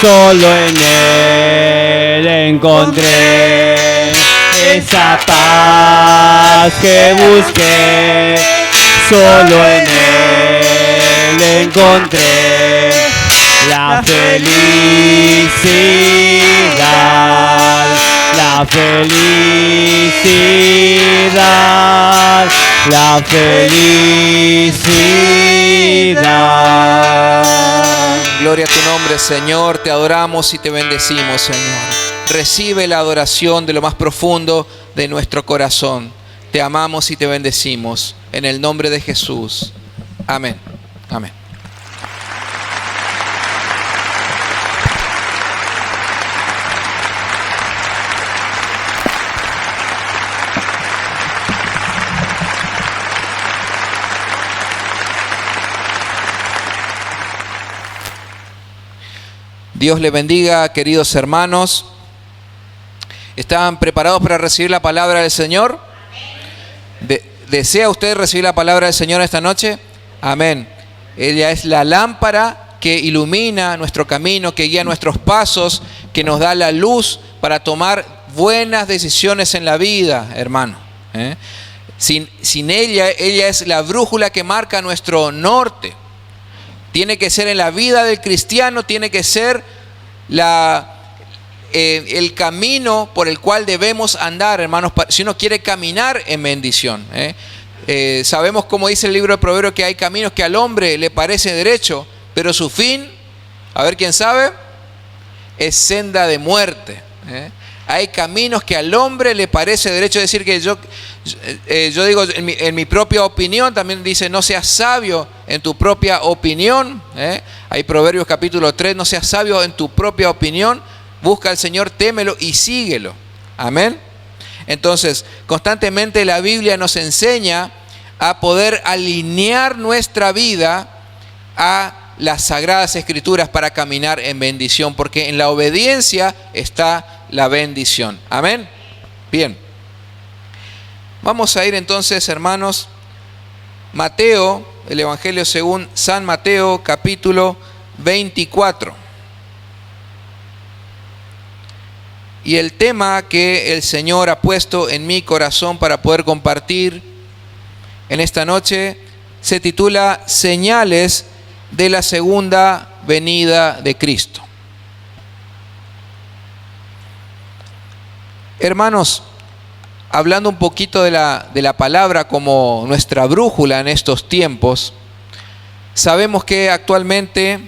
solo en Él encontré esa paz que busqué, solo en Él encontré la felicidad, la felicidad, la felicidad. Gloria a tu nombre, Señor. Te adoramos y te bendecimos, Señor. Recibe la adoración de lo más profundo de nuestro corazón. Te amamos y te bendecimos. En el nombre de Jesús. Amén. Amén. Dios le bendiga, queridos hermanos. ¿Están preparados para recibir la palabra del Señor? ¿Desea usted recibir la palabra del Señor esta noche? Amén. Ella es la lámpara que ilumina nuestro camino, que guía nuestros pasos, que nos da la luz para tomar buenas decisiones en la vida, hermano. Sin ella es la brújula que marca nuestro norte. Tiene que ser en la vida del cristiano, tiene que ser el camino por el cual debemos andar, hermanos, si uno quiere caminar en bendición. Sabemos, como dice el libro de Proverbios, que hay caminos que al hombre le parece derecho, pero su fin, a ver quién sabe, es senda de muerte. Hay caminos que al hombre le parece derecho, es decir, que yo digo en mi propia opinión, también dice, no seas sabio en tu propia opinión. Hay Proverbios capítulo 3, no seas sabio en tu propia opinión, busca al Señor, témelo y síguelo. Amén. Entonces, constantemente la Biblia nos enseña a poder alinear nuestra vida a las Sagradas Escrituras para caminar en bendición, porque en la obediencia está la bendición. Amén. Bien. Vamos a ir entonces, hermanos, Mateo, el Evangelio según San Mateo, capítulo 24. Y el tema que el Señor ha puesto en mi corazón para poder compartir en esta noche se titula Señales de la segunda venida de Cristo. Hermanos, hablando un poquito de la palabra como nuestra brújula en estos tiempos, sabemos que actualmente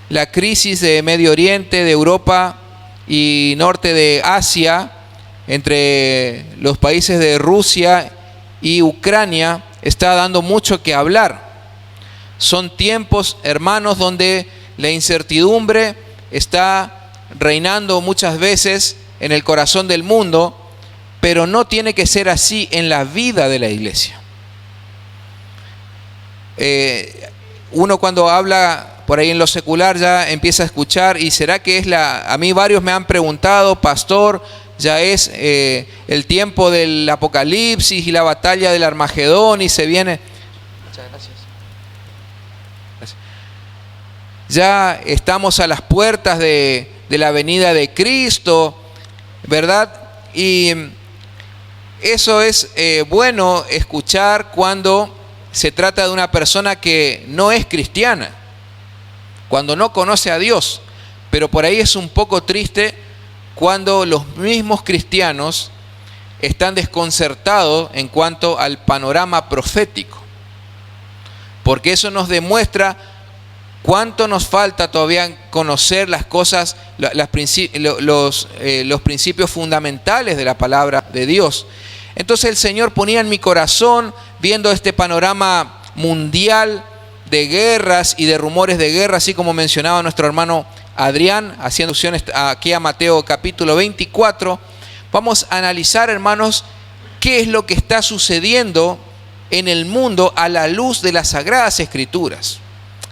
la crisis de Medio Oriente, de Europa y norte de Asia, entre los países de Rusia y Ucrania, está dando mucho que hablar. Son tiempos, hermanos, donde la incertidumbre está reinando muchas veces en el corazón del mundo, pero no tiene que ser así en la vida de la iglesia. Uno cuando habla por ahí en lo secular ya empieza a escuchar, y será que es a mí varios me han preguntado, pastor, ya es el tiempo del Apocalipsis y la batalla del Armagedón y se viene. Muchas gracias. Ya estamos a las puertas de la venida de Cristo, ¿verdad? Y eso es bueno escuchar cuando se trata de una persona que no es cristiana, cuando no conoce a Dios. Pero por ahí es un poco triste cuando los mismos cristianos están desconcertados en cuanto al panorama profético, porque eso nos demuestra cuánto nos falta todavía conocer las cosas, los principios fundamentales de la palabra de Dios. Entonces el Señor ponía en mi corazón, viendo este panorama mundial de guerras y de rumores de guerra, así como mencionaba nuestro hermano Adrián, haciendo alusión aquí a Mateo capítulo 24, vamos a analizar, hermanos, qué es lo que está sucediendo en el mundo a la luz de las Sagradas Escrituras.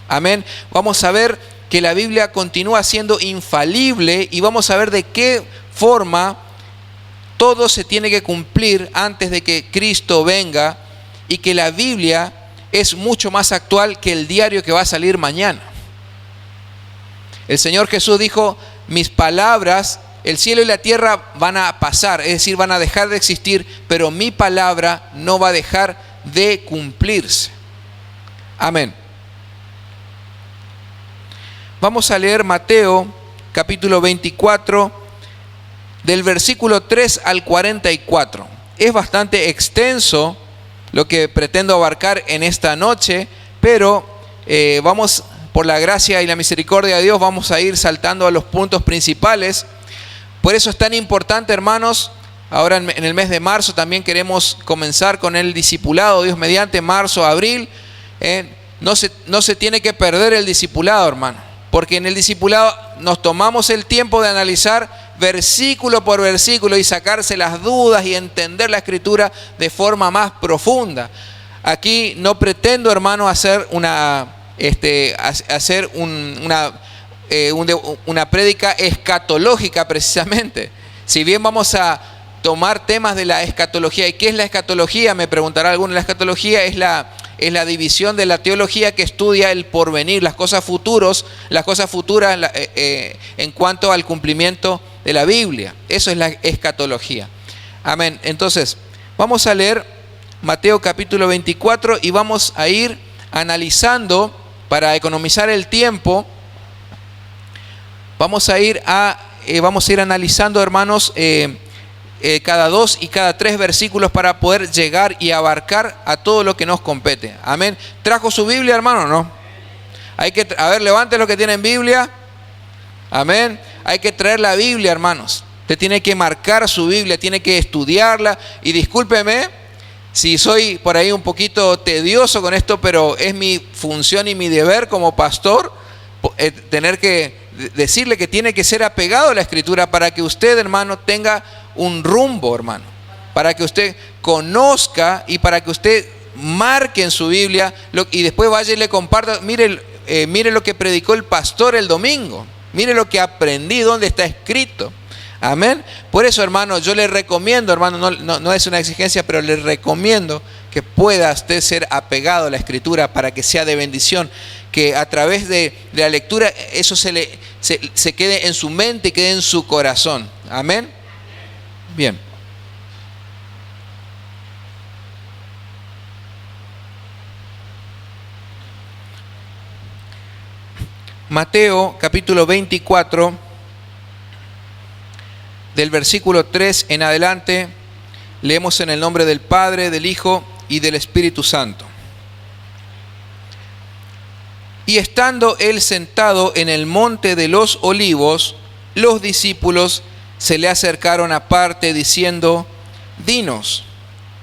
Amén. Vamos a ver que la Biblia continúa siendo infalible y vamos a ver de qué forma todo se tiene que cumplir antes de que Cristo venga, y que la Biblia es mucho más actual que el diario que va a salir mañana. El Señor Jesús dijo, mis palabras, el cielo y la tierra van a pasar, es decir, van a dejar de existir, pero mi palabra no va a dejar de cumplirse. Amén. Vamos a leer Mateo capítulo 24, del versículo 3 al 44. Es bastante extenso lo que pretendo abarcar en esta noche, pero vamos, por la gracia y la misericordia de Dios, vamos a ir saltando a los puntos principales. Por eso es tan importante, hermanos, ahora en el mes de marzo también queremos comenzar con el discipulado, Dios mediante, marzo, abril. No se tiene que perder el discipulado, hermano, porque en el discipulado nos tomamos el tiempo de analizar versículo por versículo y sacarse las dudas y entender la Escritura de forma más profunda. Aquí no pretendo, hermano, hacer una prédica escatológica precisamente. Si bien vamos a tomar temas de la escatología. ¿Y qué es la escatología? Me preguntará alguno. La escatología es la división de la teología que estudia el porvenir, las cosas futuras en cuanto al cumplimiento de la Biblia. Eso es la escatología. Amén. Entonces, vamos a leer Mateo capítulo 24 y vamos a ir analizando, para economizar el tiempo, vamos a ir analizando, hermanos, cada 2 y cada 3 versículos para poder llegar y abarcar a todo lo que nos compete. Amén. ¿Trajo su Biblia, hermano, no? Levante los que tienen Biblia. Amén. Hay que traer la Biblia, hermanos. Usted tiene que marcar su Biblia, tiene que estudiarla. Y discúlpeme si soy por ahí un poquito tedioso con esto, pero es mi función y mi deber como pastor tener que decirle que tiene que ser apegado a la Escritura para que usted, hermano, tenga un rumbo, hermano, para que usted conozca y para que usted marque en su Biblia y después vaya y le comparta. Mire lo que predicó el pastor el domingo, mire lo que aprendí, dónde está escrito. Amén. Por eso, hermano, yo le recomiendo, hermano, no es una exigencia, pero le recomiendo que pueda usted ser apegado a la Escritura para que sea de bendición, que a través de la lectura eso se quede en su mente y quede en su corazón. Amén. Bien. Mateo capítulo 24, del versículo 3 en adelante, leemos en el nombre del Padre, del Hijo y del Espíritu Santo. Y estando él sentado en el monte de los olivos, los discípulos se le acercaron aparte diciendo: Dinos,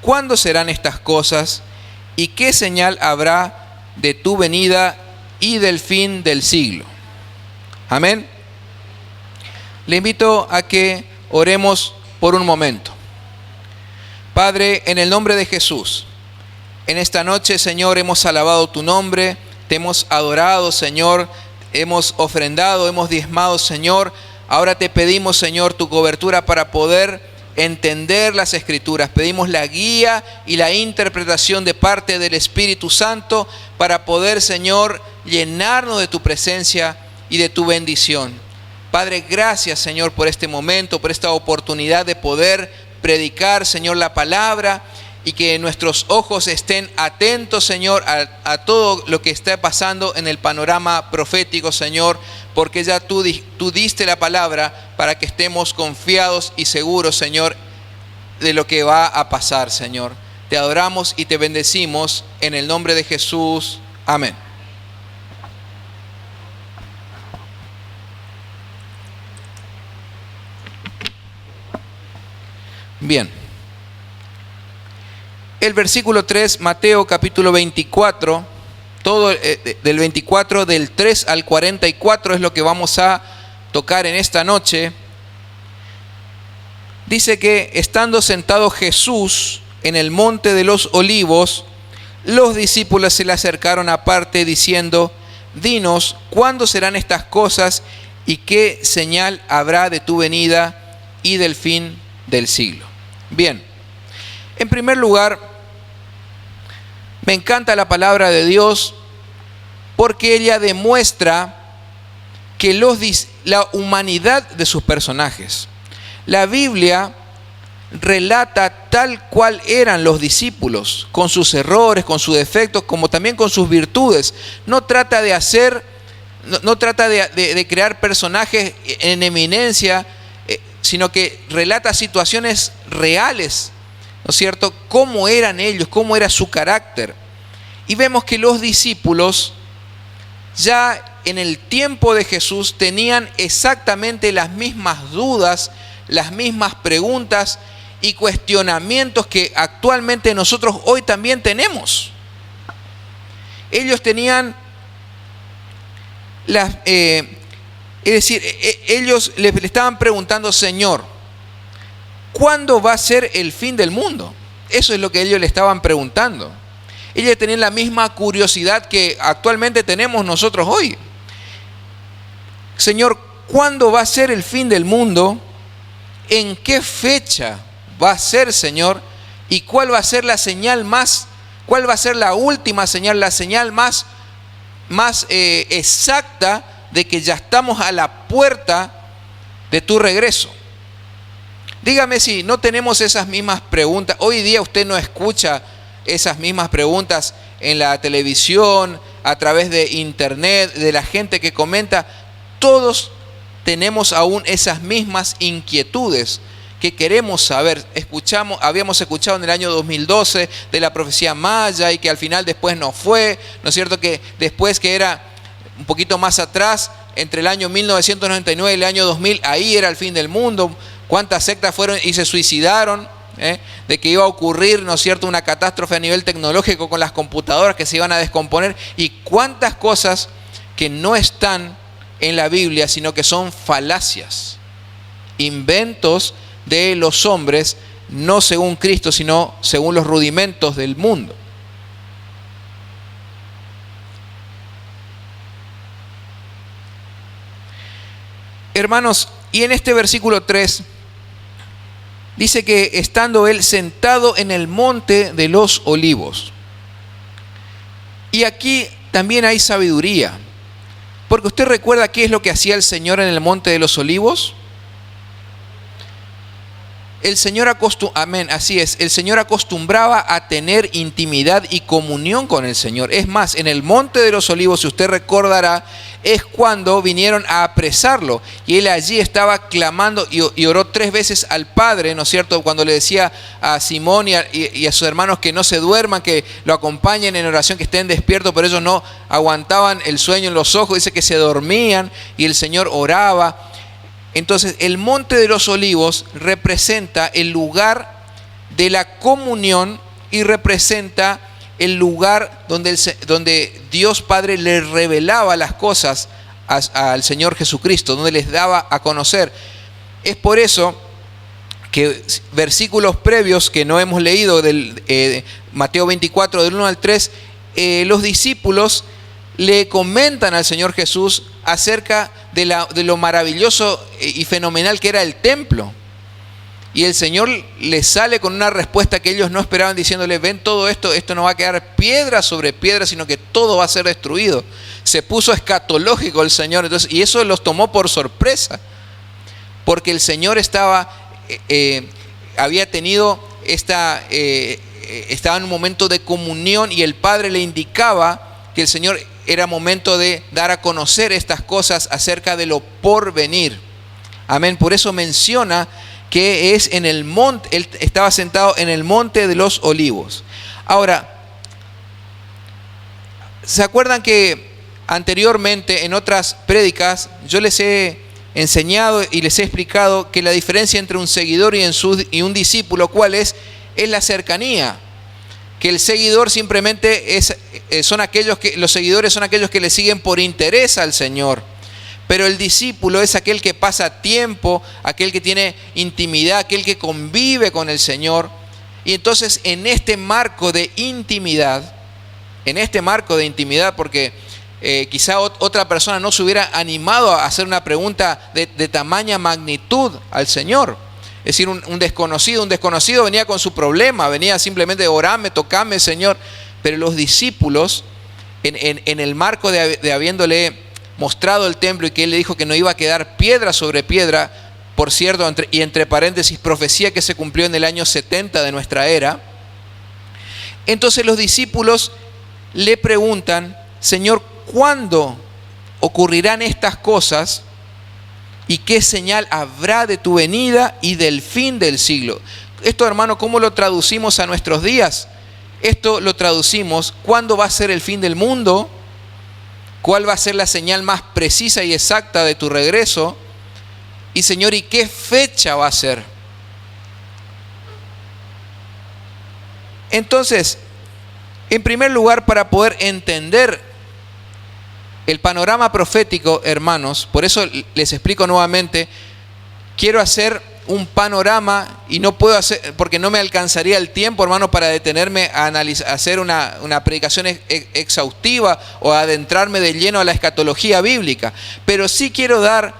¿cuándo serán estas cosas? ¿Y qué señal habrá de tu venida y del fin del siglo. Amén. Le invito a que oremos por un momento. Padre, en el nombre de Jesús, en esta noche, Señor, hemos alabado tu nombre, te hemos adorado, Señor, hemos ofrendado, hemos diezmado, Señor. Ahora te pedimos, Señor, tu cobertura para poder entender las Escrituras. Pedimos la guía y la interpretación de parte del Espíritu Santo para poder, Señor, llenarnos de tu presencia y de tu bendición. Padre, gracias, Señor, por este momento, por esta oportunidad de poder predicar, Señor, la palabra, y que nuestros ojos estén atentos, Señor, a todo lo que está pasando en el panorama profético, Señor, porque ya tú diste la palabra para que estemos confiados y seguros, Señor, de lo que va a pasar, Señor. Te adoramos y te bendecimos en el nombre de Jesús. Amén. Bien. El versículo 3, Mateo capítulo 24, todo del 24 del 3 al 44 es lo que vamos a tocar en esta noche. Dice que estando sentado Jesús en el monte de los olivos, los discípulos se le acercaron aparte diciendo: dinos, ¿cuándo serán estas cosas y qué señal habrá de tu venida y del fin del siglo? Bien, en primer lugar, me encanta la palabra de Dios porque ella demuestra que la humanidad de sus personajes. La Biblia relata tal cual eran los discípulos, con sus errores, con sus defectos, como también con sus virtudes. No trata de crear personajes en eminencia, sino que relata situaciones reales, ¿no es cierto? Cómo eran ellos, cómo era su carácter. Y vemos que los discípulos ya en el tiempo de Jesús tenían exactamente las mismas dudas, las mismas preguntas y cuestionamientos que actualmente nosotros hoy también tenemos. Ellos tenían ellos le estaban preguntando: Señor, ¿cuándo va a ser el fin del mundo? Eso es lo que ellos le estaban preguntando. Ellos tenían la misma curiosidad que actualmente tenemos nosotros hoy. Señor, ¿cuándo va a ser el fin del mundo? ¿En qué fecha va a ser, Señor? ¿Y cuál va a ser la señal cuál va a ser la última señal, la señal más exacta de que ya estamos a la puerta de tu regreso? Dígame si no tenemos esas mismas preguntas. Hoy día usted no escucha esas mismas preguntas en la televisión, a través de internet, de la gente que comenta. Todos tenemos aún esas mismas inquietudes que queremos saber. Habíamos escuchado en el año 2012 de la profecía maya y que al final después no fue, ¿no es cierto? Que después, que era un poquito más atrás, entre el año 1999 y el año 2000, ahí era el fin del mundo. ¿Cuántas sectas fueron y se suicidaron? De que iba a ocurrir, ¿no es cierto?, una catástrofe a nivel tecnológico con las computadoras que se iban a descomponer. Y cuántas cosas que no están en la Biblia, sino que son falacias, inventos de los hombres, no según Cristo, sino según los rudimentos del mundo. Hermanos, y en este versículo 3 dice que estando él sentado en el monte de los olivos. Y aquí también hay sabiduría, porque usted recuerda qué es lo que hacía el Señor en el monte de los olivos. El Señor acostumbraba a tener intimidad y comunión con el Señor. Es más, en el monte de los olivos, si usted recordará, es cuando vinieron a apresarlo. Y él allí estaba clamando y oró 3 veces al Padre, ¿no es cierto? Cuando le decía a Simón y a sus hermanos que no se duerman, que lo acompañen en oración, que estén despiertos, pero ellos no aguantaban el sueño en los ojos. Dice que se dormían y el Señor oraba. Entonces, el monte de los olivos representa el lugar de la comunión y representa el lugar donde Dios Padre le revelaba las cosas al Señor Jesucristo, donde les daba a conocer. Es por eso que versículos previos que no hemos leído, del Mateo 24, del 1 al 3, los discípulos le comentan al Señor Jesús acerca de lo maravilloso y fenomenal que era el templo. Y el Señor les sale con una respuesta que ellos no esperaban, diciéndole: ven todo esto, esto no va a quedar piedra sobre piedra, sino que todo va a ser destruido. Se puso escatológico el Señor, entonces, y eso los tomó por sorpresa, porque el Señor había tenido estaba en un momento de comunión, y el Padre le indicaba que el Señor era momento de dar a conocer estas cosas acerca de lo porvenir. Amén. Por eso menciona que es en el monte, él estaba sentado en el monte de los olivos. Ahora, ¿se acuerdan que anteriormente en otras prédicas yo les he enseñado y les he explicado que la diferencia entre un seguidor y un discípulo, ¿cuál es? Es la cercanía. Que el seguidor simplemente los seguidores son aquellos que le siguen por interés al Señor. Pero el discípulo es aquel que pasa tiempo, aquel que tiene intimidad, aquel que convive con el Señor. Y entonces en este marco de intimidad, porque quizá otra persona no se hubiera animado a hacer una pregunta de tamaña magnitud al Señor. Es decir, un desconocido venía con su problema, venía simplemente: orame, tocame, Señor. Pero los discípulos, en el marco de habiéndole mostrado el templo y que él le dijo que no iba a quedar piedra sobre piedra, por cierto, y entre paréntesis, profecía que se cumplió en el año 70 de nuestra era. Entonces los discípulos le preguntan: Señor, ¿cuándo ocurrirán estas cosas? ¿Y qué señal habrá de tu venida y del fin del siglo? Esto, hermano, ¿cómo lo traducimos a nuestros días? Esto lo traducimos: ¿cuándo va a ser el fin del mundo? ¿Cuál va a ser la señal más precisa y exacta de tu regreso? Y Señor, ¿y qué fecha va a ser? Entonces, en primer lugar, para poder entender el panorama profético, hermanos, por eso les explico nuevamente, quiero hacer un panorama y no puedo hacer, porque no me alcanzaría el tiempo, hermano, para detenerme a hacer una predicación exhaustiva o adentrarme de lleno a la escatología bíblica. Pero sí quiero dar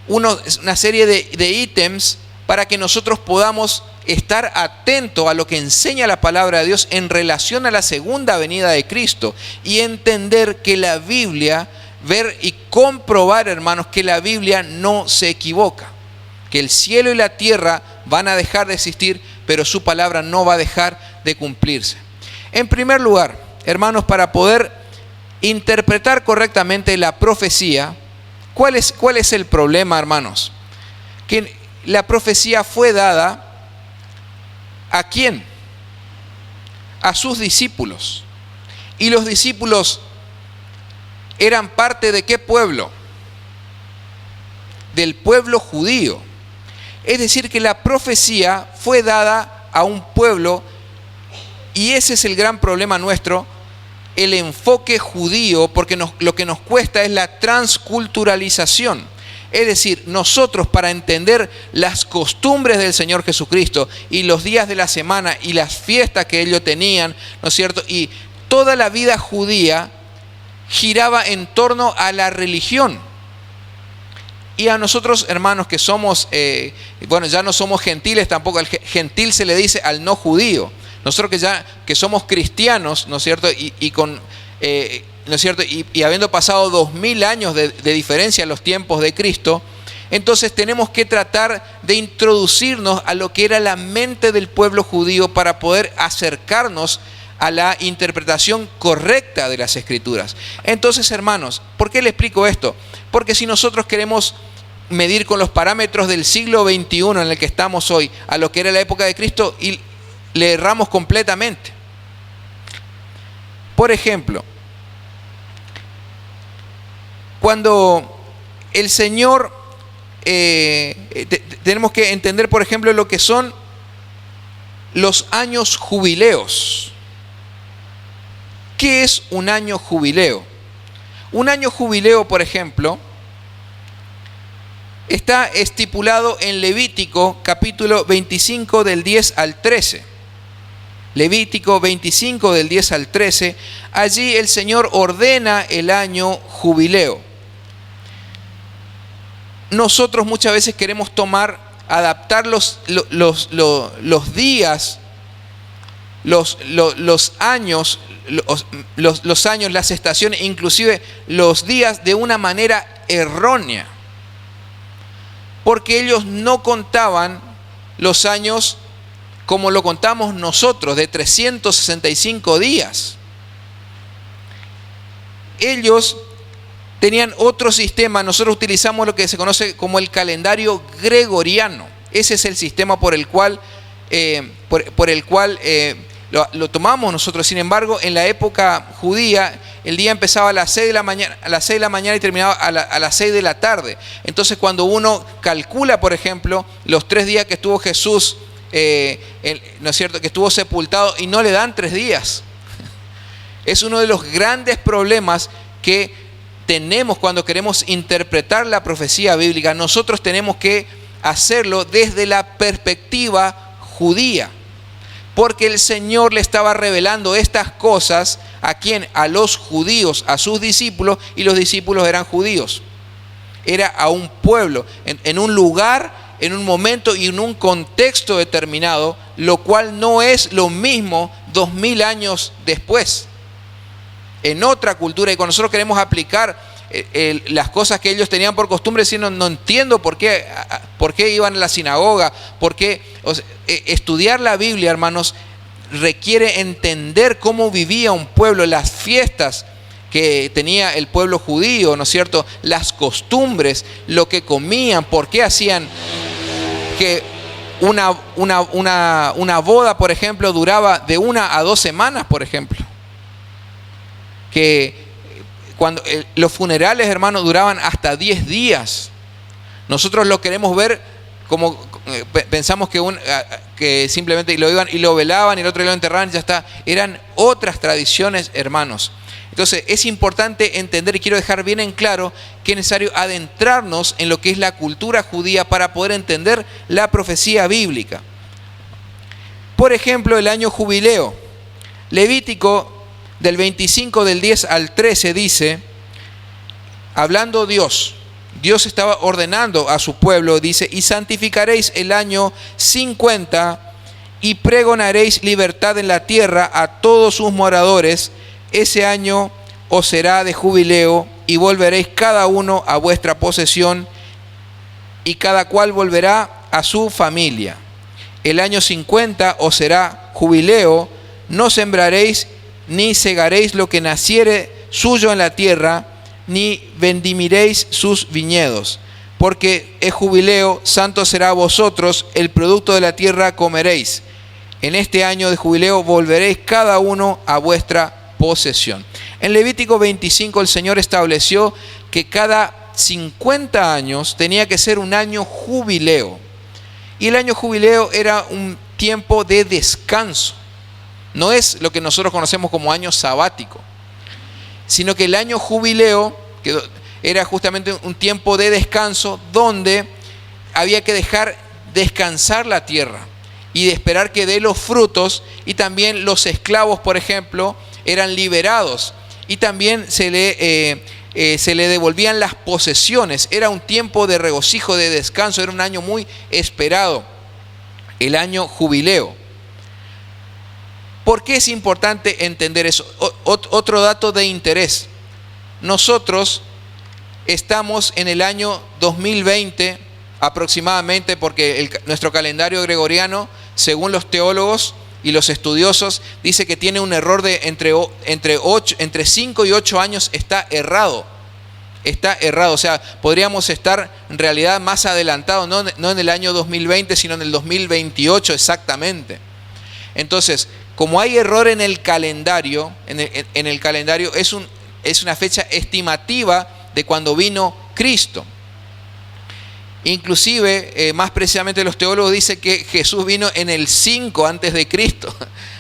una serie de ítems para que nosotros podamos estar atentos a lo que enseña la palabra de Dios en relación a la segunda venida de Cristo, y entender que la Biblia, ver y comprobar, hermanos, que la Biblia no se equivoca, que el cielo y la tierra van a dejar de existir, pero su palabra no va a dejar de cumplirse. En primer lugar, hermanos, para poder interpretar correctamente la profecía, ¿cuál es el problema, hermanos? Que la profecía fue dada ¿a quién? A sus discípulos. Y los discípulos eran parte de ¿qué pueblo? Del pueblo judío. Es decir, que la profecía fue dada a un pueblo, y ese es el gran problema nuestro, el enfoque judío, porque lo que nos cuesta es la transculturalización. Es decir, nosotros, para entender las costumbres del Señor Jesucristo y los días de la semana y las fiestas que ellos tenían, ¿no es cierto? Y toda la vida judía giraba en torno a la religión. Y a nosotros, hermanos, que somos, ya no somos gentiles tampoco, al gentil se le dice al no judío. Nosotros que somos cristianos, ¿no es cierto? ¿No es cierto? Y habiendo pasado 2000 años de diferencia en los tiempos de Cristo, entonces tenemos que tratar de introducirnos a lo que era la mente del pueblo judío para poder acercarnos a la interpretación correcta de las Escrituras. Entonces, hermanos, ¿por qué le explico esto? Porque si nosotros queremos medir con los parámetros del siglo XXI en el que estamos hoy a lo que era la época de Cristo, y le erramos completamente. Por ejemplo, cuando el Señor, tenemos que entender, por ejemplo, lo que son los años jubileos. ¿Qué es un año jubileo? Un año jubileo, por ejemplo, está estipulado en Levítico capítulo 25 del 10 al 13. Levítico 25 del 10 al 13. Allí el Señor ordena el año jubileo. Nosotros muchas veces queremos adaptar los días, los años, las estaciones, inclusive los días de una manera errónea. Porque ellos no contaban los años como lo contamos nosotros, de 365 días. Ellos tenían otro sistema. Nosotros utilizamos lo que se conoce como el calendario gregoriano. Ese es el sistema por el cual lo tomamos nosotros. Sin embargo, en la época judía, el día empezaba a las 6 de la mañana y terminaba a las 6 de la tarde. Entonces, cuando uno calcula, por ejemplo, los 3 días que estuvo Jesús, ¿no es cierto?, que estuvo sepultado, y no le dan 3 días. Es uno de los grandes problemas que tenemos cuando queremos interpretar la profecía bíblica. Nosotros tenemos que hacerlo desde la perspectiva judía. Porque el Señor le estaba revelando estas cosas ¿a quién? A los judíos, a sus discípulos, y los discípulos eran judíos. Era a un pueblo, en un lugar, en un momento y en un contexto determinado, lo cual no es lo mismo 2000 años después. En otra cultura, y cuando nosotros queremos aplicar las cosas que ellos tenían por costumbre, decir, no entiendo por qué iban a la sinagoga, estudiar la Biblia, hermanos, requiere entender cómo vivía un pueblo, las fiestas que tenía el pueblo judío, ¿no es cierto?, las costumbres, lo que comían, por qué hacían que una boda, por ejemplo, duraba de 1 a 2 semanas, por ejemplo. Que cuando los funerales, hermanos, duraban hasta 10 días. Nosotros lo queremos ver como pensamos que simplemente lo iban y lo velaban y el otro lo enterraban y ya está. Eran otras tradiciones, hermanos. Entonces es importante entender, y quiero dejar bien en claro, que es necesario adentrarnos en lo que es la cultura judía para poder entender la profecía bíblica. Por ejemplo, el año jubileo. Levítico del 25 del 10 al 13 dice, hablando Dios estaba ordenando a su pueblo, dice, y santificaréis el año 50 y pregonaréis libertad en la tierra a todos sus moradores. Ese año os será de jubileo y volveréis cada uno a vuestra posesión y cada cual volverá a su familia. El año 50 os será jubileo, no sembraréis ni segaréis lo que naciere suyo en la tierra, ni vendimiréis sus viñedos, porque es jubileo, santo será a vosotros, el producto de la tierra comeréis. En este año de jubileo volveréis cada uno a vuestra posesión. En Levítico 25 el Señor estableció que cada 50 años tenía que ser un año jubileo. Y el año jubileo era un tiempo de descanso. No es lo que nosotros conocemos como año sabático, sino que el año jubileo que era justamente un tiempo de descanso donde había que dejar descansar la tierra y de esperar que dé los frutos, y también los esclavos, por ejemplo, eran liberados y también se le devolvían las posesiones. Era un tiempo de regocijo, de descanso, era un año muy esperado, el año jubileo. ¿Por qué es importante entender eso? Otro dato de interés. Nosotros estamos en el año 2020 aproximadamente, porque nuestro calendario gregoriano, según los teólogos y los estudiosos, dice que tiene un error de entre 5 y 8 años. Está errado. Está errado. O sea, podríamos estar en realidad más adelantados, no en el año 2020, sino en el 2028 exactamente. Entonces, como hay error en el calendario, es una fecha estimativa de cuando vino Cristo. Inclusive, más precisamente los teólogos dicen que Jesús vino en el 5 antes de Cristo.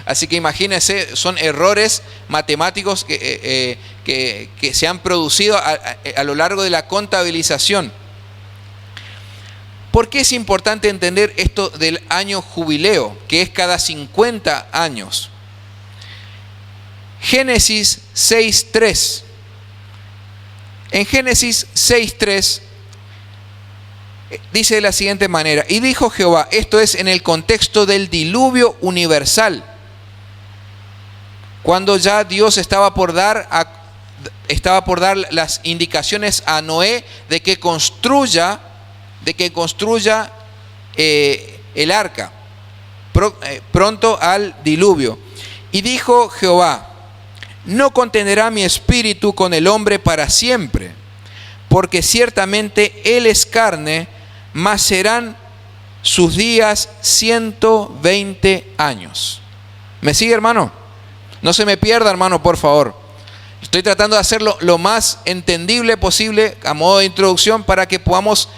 Así que imagínense, son errores matemáticos que se han producido a lo largo de la contabilización. ¿Por qué es importante entender esto del año jubileo, que es cada 50 años? Génesis 6.3. En Génesis 6.3 dice de la siguiente manera: y dijo Jehová, esto es en el contexto del diluvio universal, cuando ya Dios estaba por dar las indicaciones a Noé de que construya el arca pronto al diluvio. Y dijo Jehová, no contenderá mi espíritu con el hombre para siempre, porque ciertamente él es carne, mas serán sus días 120 años. ¿Me sigue, hermano? No se me pierda, hermano, por favor. Estoy tratando de hacerlo lo más entendible posible a modo de introducción para que podamos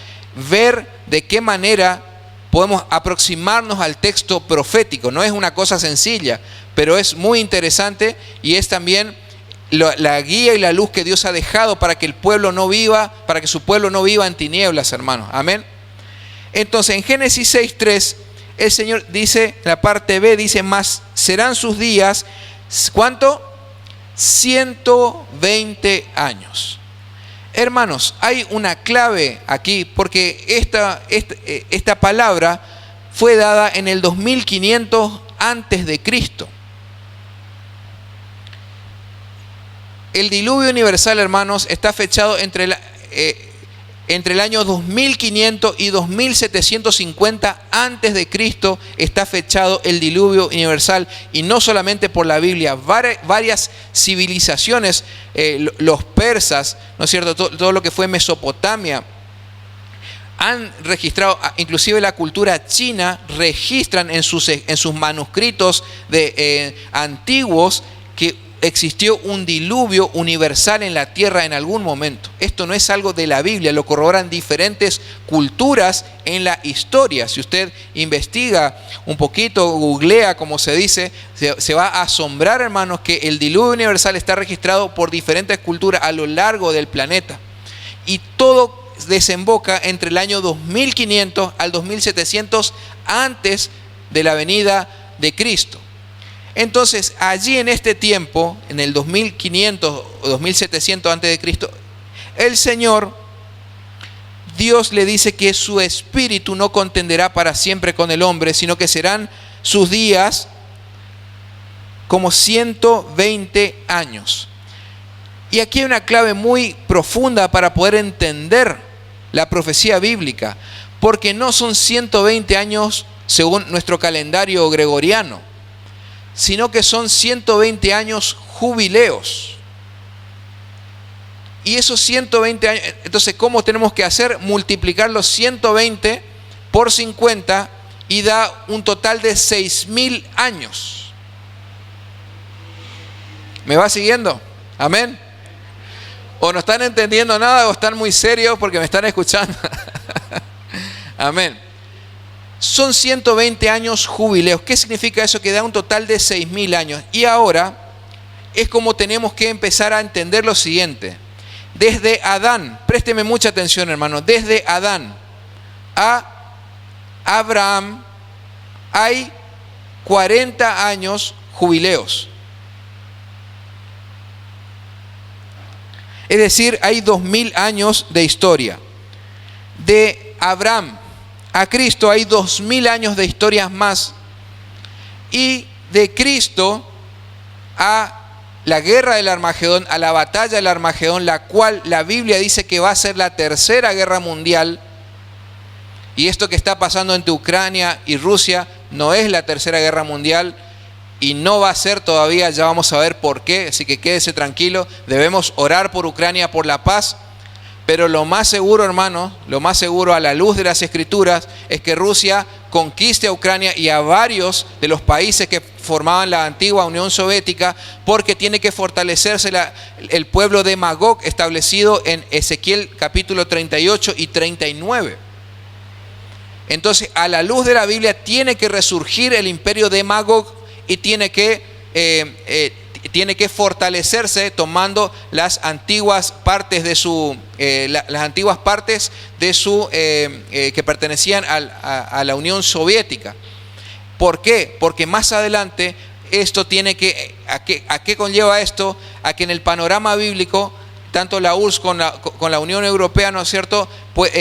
ver de qué manera podemos aproximarnos al texto profético. No es una cosa sencilla, pero es muy interesante y es también la guía y la luz que Dios ha dejado para que el pueblo no viva, para que su pueblo no viva en tinieblas, hermanos. Amén. Entonces, en Génesis 6.3, el Señor dice, la parte B dice, más serán sus días, ¿cuánto? 120 años. Hermanos, hay una clave aquí, porque esta palabra fue dada en el 2500 antes de Cristo. El diluvio universal, hermanos, está fechado entre el año 2500 y 2750 antes de Cristo. Está fechado el diluvio universal, y no solamente por la Biblia. Varias civilizaciones, los persas, ¿no es cierto? Todo lo que fue Mesopotamia, han registrado, inclusive la cultura china registran en sus manuscritos antiguos que existió un diluvio universal en la tierra en algún momento. Esto no es algo de la Biblia, lo corroboran diferentes culturas en la historia. Si usted investiga un poquito, googlea, como se dice, se va a asombrar, hermanos, que el diluvio universal está registrado por diferentes culturas a lo largo del planeta. Y todo desemboca entre el año 2500 al 2700 antes de la venida de Cristo. Entonces, allí en este tiempo, en el 2500 o 2700 antes de Cristo, el Señor, Dios le dice que su espíritu no contenderá para siempre con el hombre, sino que serán sus días como 120 años. Y aquí hay una clave muy profunda para poder entender la profecía bíblica, porque no son 120 años según nuestro calendario gregoriano, sino que son 120 años jubileos. Y esos 120 años, entonces, ¿cómo tenemos que hacer? Multiplicar los 120 por 50 y da un total de 6000 años. ¿Me va siguiendo? Amén. O no están entendiendo nada o están muy serios porque me están escuchando. Amén. Son 120 años jubileos. ¿Qué significa eso? Que da un total de 6000 años. Y ahora es como tenemos que empezar a entender lo siguiente. Desde Adán, présteme mucha atención, hermano, desde Adán a Abraham hay 40 años jubileos. Es decir, hay 2000 años de historia. De Abraham a Cristo hay 2000 años de historias más. Y de Cristo a la guerra del Armagedón, a la batalla del Armagedón, la cual la Biblia dice que va a ser la tercera guerra mundial. Y esto que está pasando entre Ucrania y Rusia no es la tercera guerra mundial y no va a ser todavía, ya vamos a ver por qué, así que quédese tranquilo. Debemos orar por Ucrania, por la paz. Pero lo más seguro, hermano, lo más seguro a la luz de las Escrituras es que Rusia conquiste a Ucrania y a varios de los países que formaban la antigua Unión Soviética, porque tiene que fortalecerse el pueblo de Magog establecido en Ezequiel capítulo 38 y 39. Entonces, a la luz de la Biblia, tiene que resurgir el imperio de Magog y tiene que fortalecerse tomando las antiguas partes de su, que pertenecían a la Unión Soviética. ¿Por qué? Porque más adelante esto tiene que, ¿a qué conlleva esto? A que en el panorama bíblico, tanto la URSS con la Unión Europea, ¿no es cierto?, pues,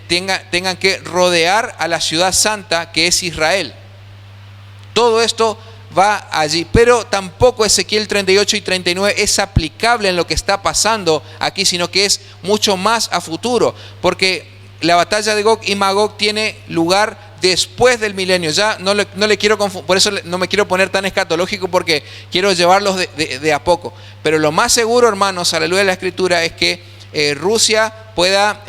tengan que rodear a la ciudad santa que es Israel. Todo esto va allí, pero tampoco Ezequiel 38 y 39 es aplicable en lo que está pasando aquí, sino que es mucho más a futuro, porque la batalla de Gog y Magog tiene lugar después del milenio. Ya no le quiero confundir, por eso no me quiero poner tan escatológico, porque quiero llevarlos de a poco. Pero lo más seguro, hermanos, a la luz de la Escritura, es que Rusia pueda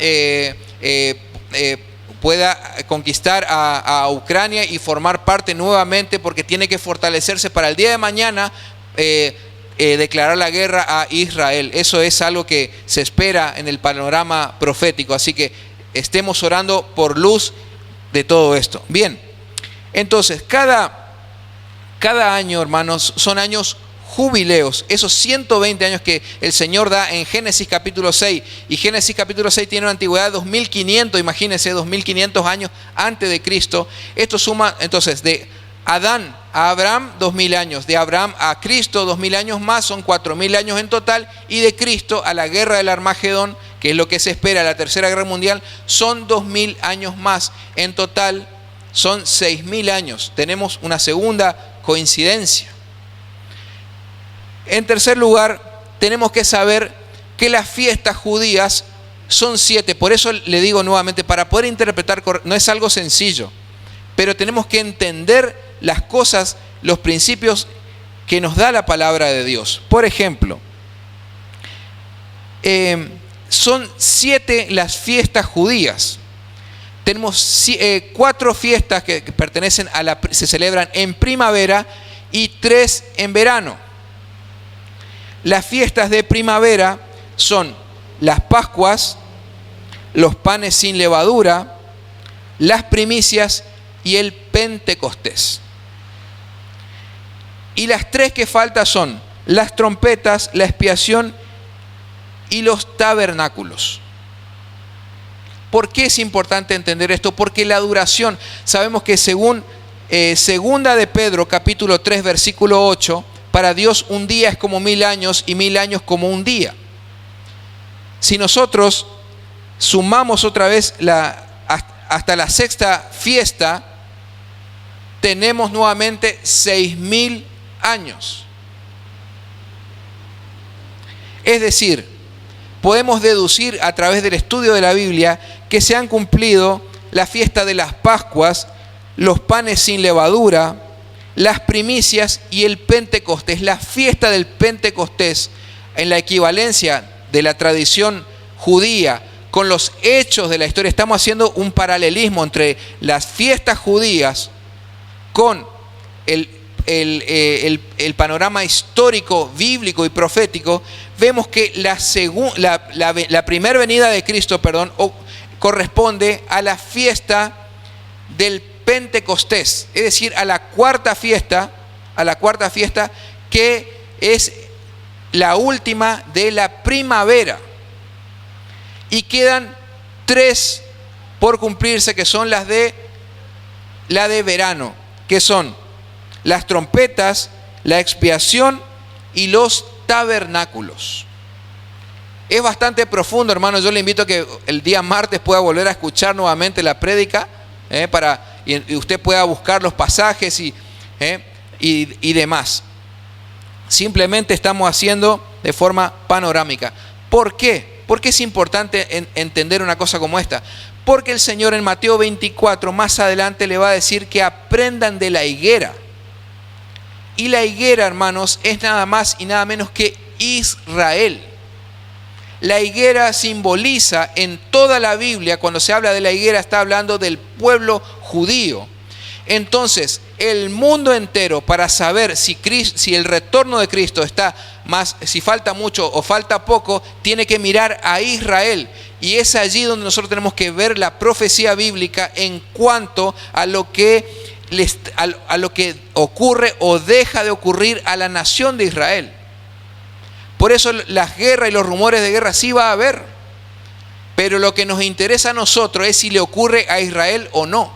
conquistar a Ucrania y formar parte nuevamente, porque tiene que fortalecerse para el día de mañana declarar la guerra a Israel. Eso es algo que se espera en el panorama profético, así que estemos orando por luz de todo esto. Bien, entonces cada año, hermanos, son años jubileos, esos 120 años que el Señor da en Génesis capítulo 6, y Génesis capítulo 6 tiene una antigüedad de 2500, imagínense, 2500 años antes de Cristo. Esto suma entonces de Adán a Abraham 2000 años, de Abraham a Cristo 2000 años más, son 4000 años en total, y de Cristo a la guerra del Armagedón, que es lo que se espera, la tercera guerra mundial, son 2000 años más. En total son 6000 años. Tenemos una segunda coincidencia. En tercer lugar, tenemos que saber que las fiestas judías son 7. Por eso le digo nuevamente, para poder interpretar, no es algo sencillo, pero tenemos que entender las cosas, los principios que nos da la palabra de Dios. Por ejemplo, son 7 las fiestas judías. Tenemos 4 fiestas que pertenecen se celebran en primavera y 3 en verano. Las fiestas de primavera son las Pascuas, los panes sin levadura, las primicias y el Pentecostés. Y las 3 que faltan son las trompetas, la expiación y los tabernáculos. ¿Por qué es importante entender esto? Porque la duración, sabemos que según segunda de Pedro capítulo 3 versículo 8, para Dios un día es como 1000 años y 1000 años como un día. Si nosotros sumamos otra vez hasta la sexta fiesta, tenemos nuevamente 6000 años. Es decir, podemos deducir a través del estudio de la Biblia que se han cumplido la fiesta de las Pascuas, los panes sin levadura, las primicias y el Pentecostés. La fiesta del Pentecostés, en la equivalencia de la tradición judía con los hechos de la historia, estamos haciendo un paralelismo entre las fiestas judías con el panorama histórico, bíblico y profético. Vemos que la primera venida de Cristo, corresponde a la fiesta del Pentecostés, es decir, a la cuarta fiesta que es la última de la primavera. Y quedan 3 por cumplirse, que son la de verano, que son las trompetas, la expiación y los tabernáculos. Es bastante profundo, hermano. Yo le invito a que el día martes pueda volver a escuchar nuevamente la prédica, y usted pueda buscar los pasajes y demás. Simplemente estamos haciendo de forma panorámica. ¿Por qué? ¿Por qué es importante entender una cosa como esta? Porque el Señor en Mateo 24 más adelante le va a decir que aprendan de la higuera. Y la higuera, hermanos, es nada más y nada menos que Israel. La higuera simboliza en toda la Biblia, cuando se habla de la higuera, está hablando del pueblo judío. Entonces, el mundo entero, para saber si el retorno de Cristo está más si falta mucho o falta poco, tiene que mirar a Israel. Y es allí donde nosotros tenemos que ver la profecía bíblica en cuanto a lo que ocurre o deja de ocurrir a la nación de Israel. Por eso las guerras y los rumores de guerra sí va a haber. Pero lo que nos interesa a nosotros es si le ocurre a Israel o no.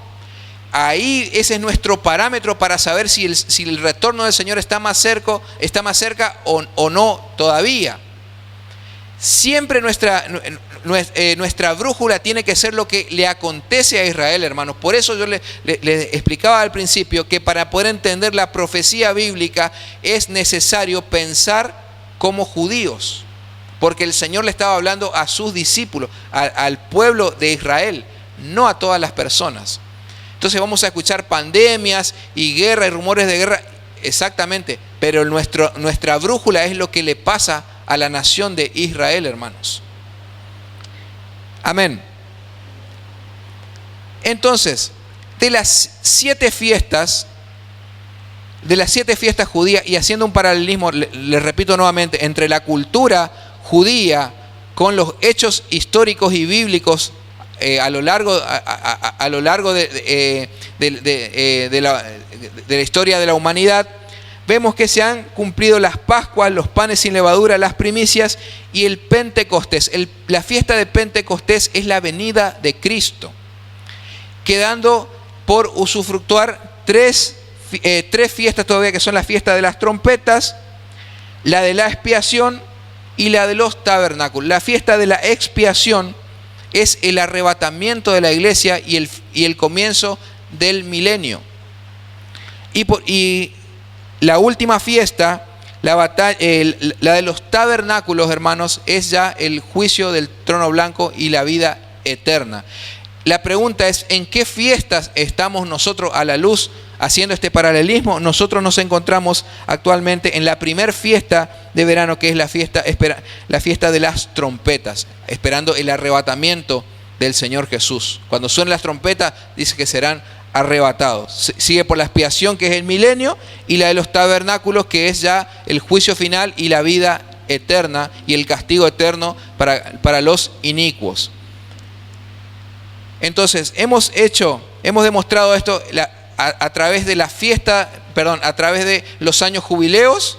Ahí ese es nuestro parámetro para saber si el retorno del Señor está más cerca o no todavía. Siempre nuestra brújula tiene que ser lo que le acontece a Israel, hermanos. Por eso yo le explicaba al principio que para poder entender la profecía bíblica es necesario pensar como judíos. Porque el Señor le estaba hablando a sus discípulos, al pueblo de Israel, no a todas las personas. Entonces vamos a escuchar pandemias y guerra y rumores de guerra, exactamente, pero nuestra brújula es lo que le pasa a la nación de Israel, hermanos. Amén. Entonces, de las 7 fiestas judías, y haciendo un paralelismo, les repito nuevamente, entre la cultura judía con los hechos históricos y bíblicos a lo largo de la historia de la humanidad, vemos que se han cumplido las Pascuas, los panes sin levadura, las primicias y el Pentecostés. La fiesta de Pentecostés es la venida de Cristo, quedando por usufructuar tres fiestas todavía, que son la fiesta de las trompetas, la de la expiación y la de los tabernáculos. La fiesta de la expiación es el arrebatamiento de la iglesia y el comienzo del milenio. Y la última fiesta, la de los tabernáculos, hermanos, es ya el juicio del trono blanco y la vida eterna. La pregunta es, ¿en qué fiestas estamos nosotros a la luz haciendo este paralelismo? Nosotros nos encontramos actualmente en la primer fiesta de verano, que es la fiesta de las trompetas, esperando el arrebatamiento del Señor Jesús. Cuando suenen las trompetas, dice que serán arrebatados. Sigue por la expiación, que es el milenio, y la de los tabernáculos, que es ya el juicio final y la vida eterna y el castigo eterno para los inicuos. Entonces, hemos demostrado esto a través de la fiesta, a través de los años jubileos.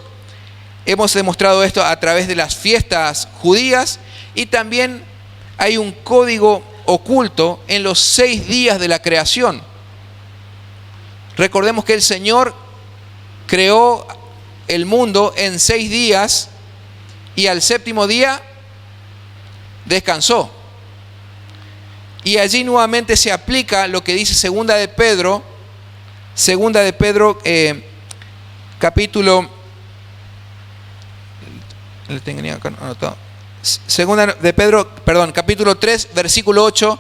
Hemos demostrado esto a través de las fiestas judías, y también hay un código oculto en los 6 días de la creación. Recordemos que el Señor creó el mundo en 6 días y al 7º día descansó. Y allí nuevamente se aplica lo que dice Segunda de Pedro, capítulo, le tenía acá anotado. Capítulo 3, versículo 8,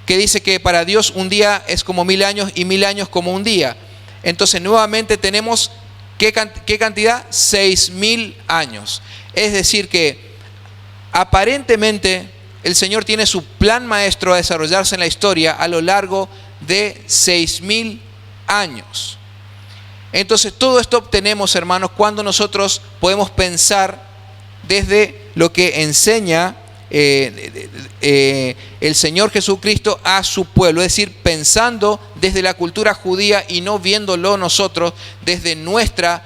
que dice que para Dios un día es como 1000 años y 1000 años como un día. Entonces nuevamente tenemos, ¿qué cantidad? 6000 años. Es decir que aparentemente el Señor tiene su plan maestro a desarrollarse en la historia a lo largo de 6000 años. Entonces todo esto obtenemos, hermanos, cuando nosotros podemos pensar desde lo que enseña el Señor Jesucristo a su pueblo, es decir, pensando desde la cultura judía y no viéndolo nosotros desde nuestra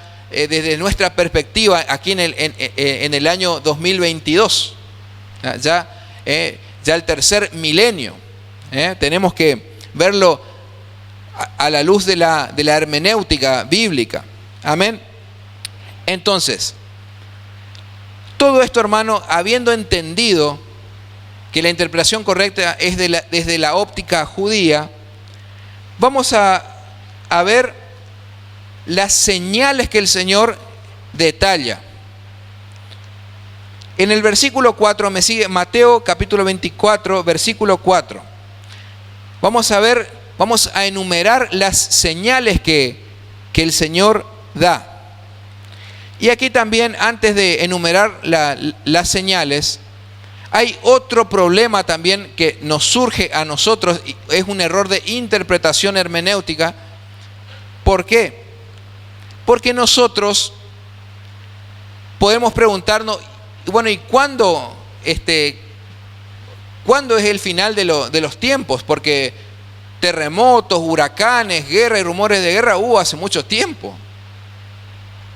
perspectiva aquí en el año 2022, ya el tercer milenio. Tenemos que verlo a la luz de la hermenéutica bíblica. Amén. Entonces, todo esto, hermano, habiendo entendido que la interpretación correcta es desde la óptica judía, vamos a ver las señales que el Señor detalla. En el versículo 4, me sigue Mateo capítulo 24, versículo 4. Vamos a enumerar las señales que el Señor da. Y aquí también, antes de enumerar las señales, hay otro problema también que nos surge a nosotros, y es un error de interpretación hermenéutica. ¿Por qué? Porque nosotros podemos preguntarnos, bueno, ¿y cuándo es el final de los tiempos? Porque terremotos, huracanes, guerra y rumores de guerra hubo hace mucho tiempo.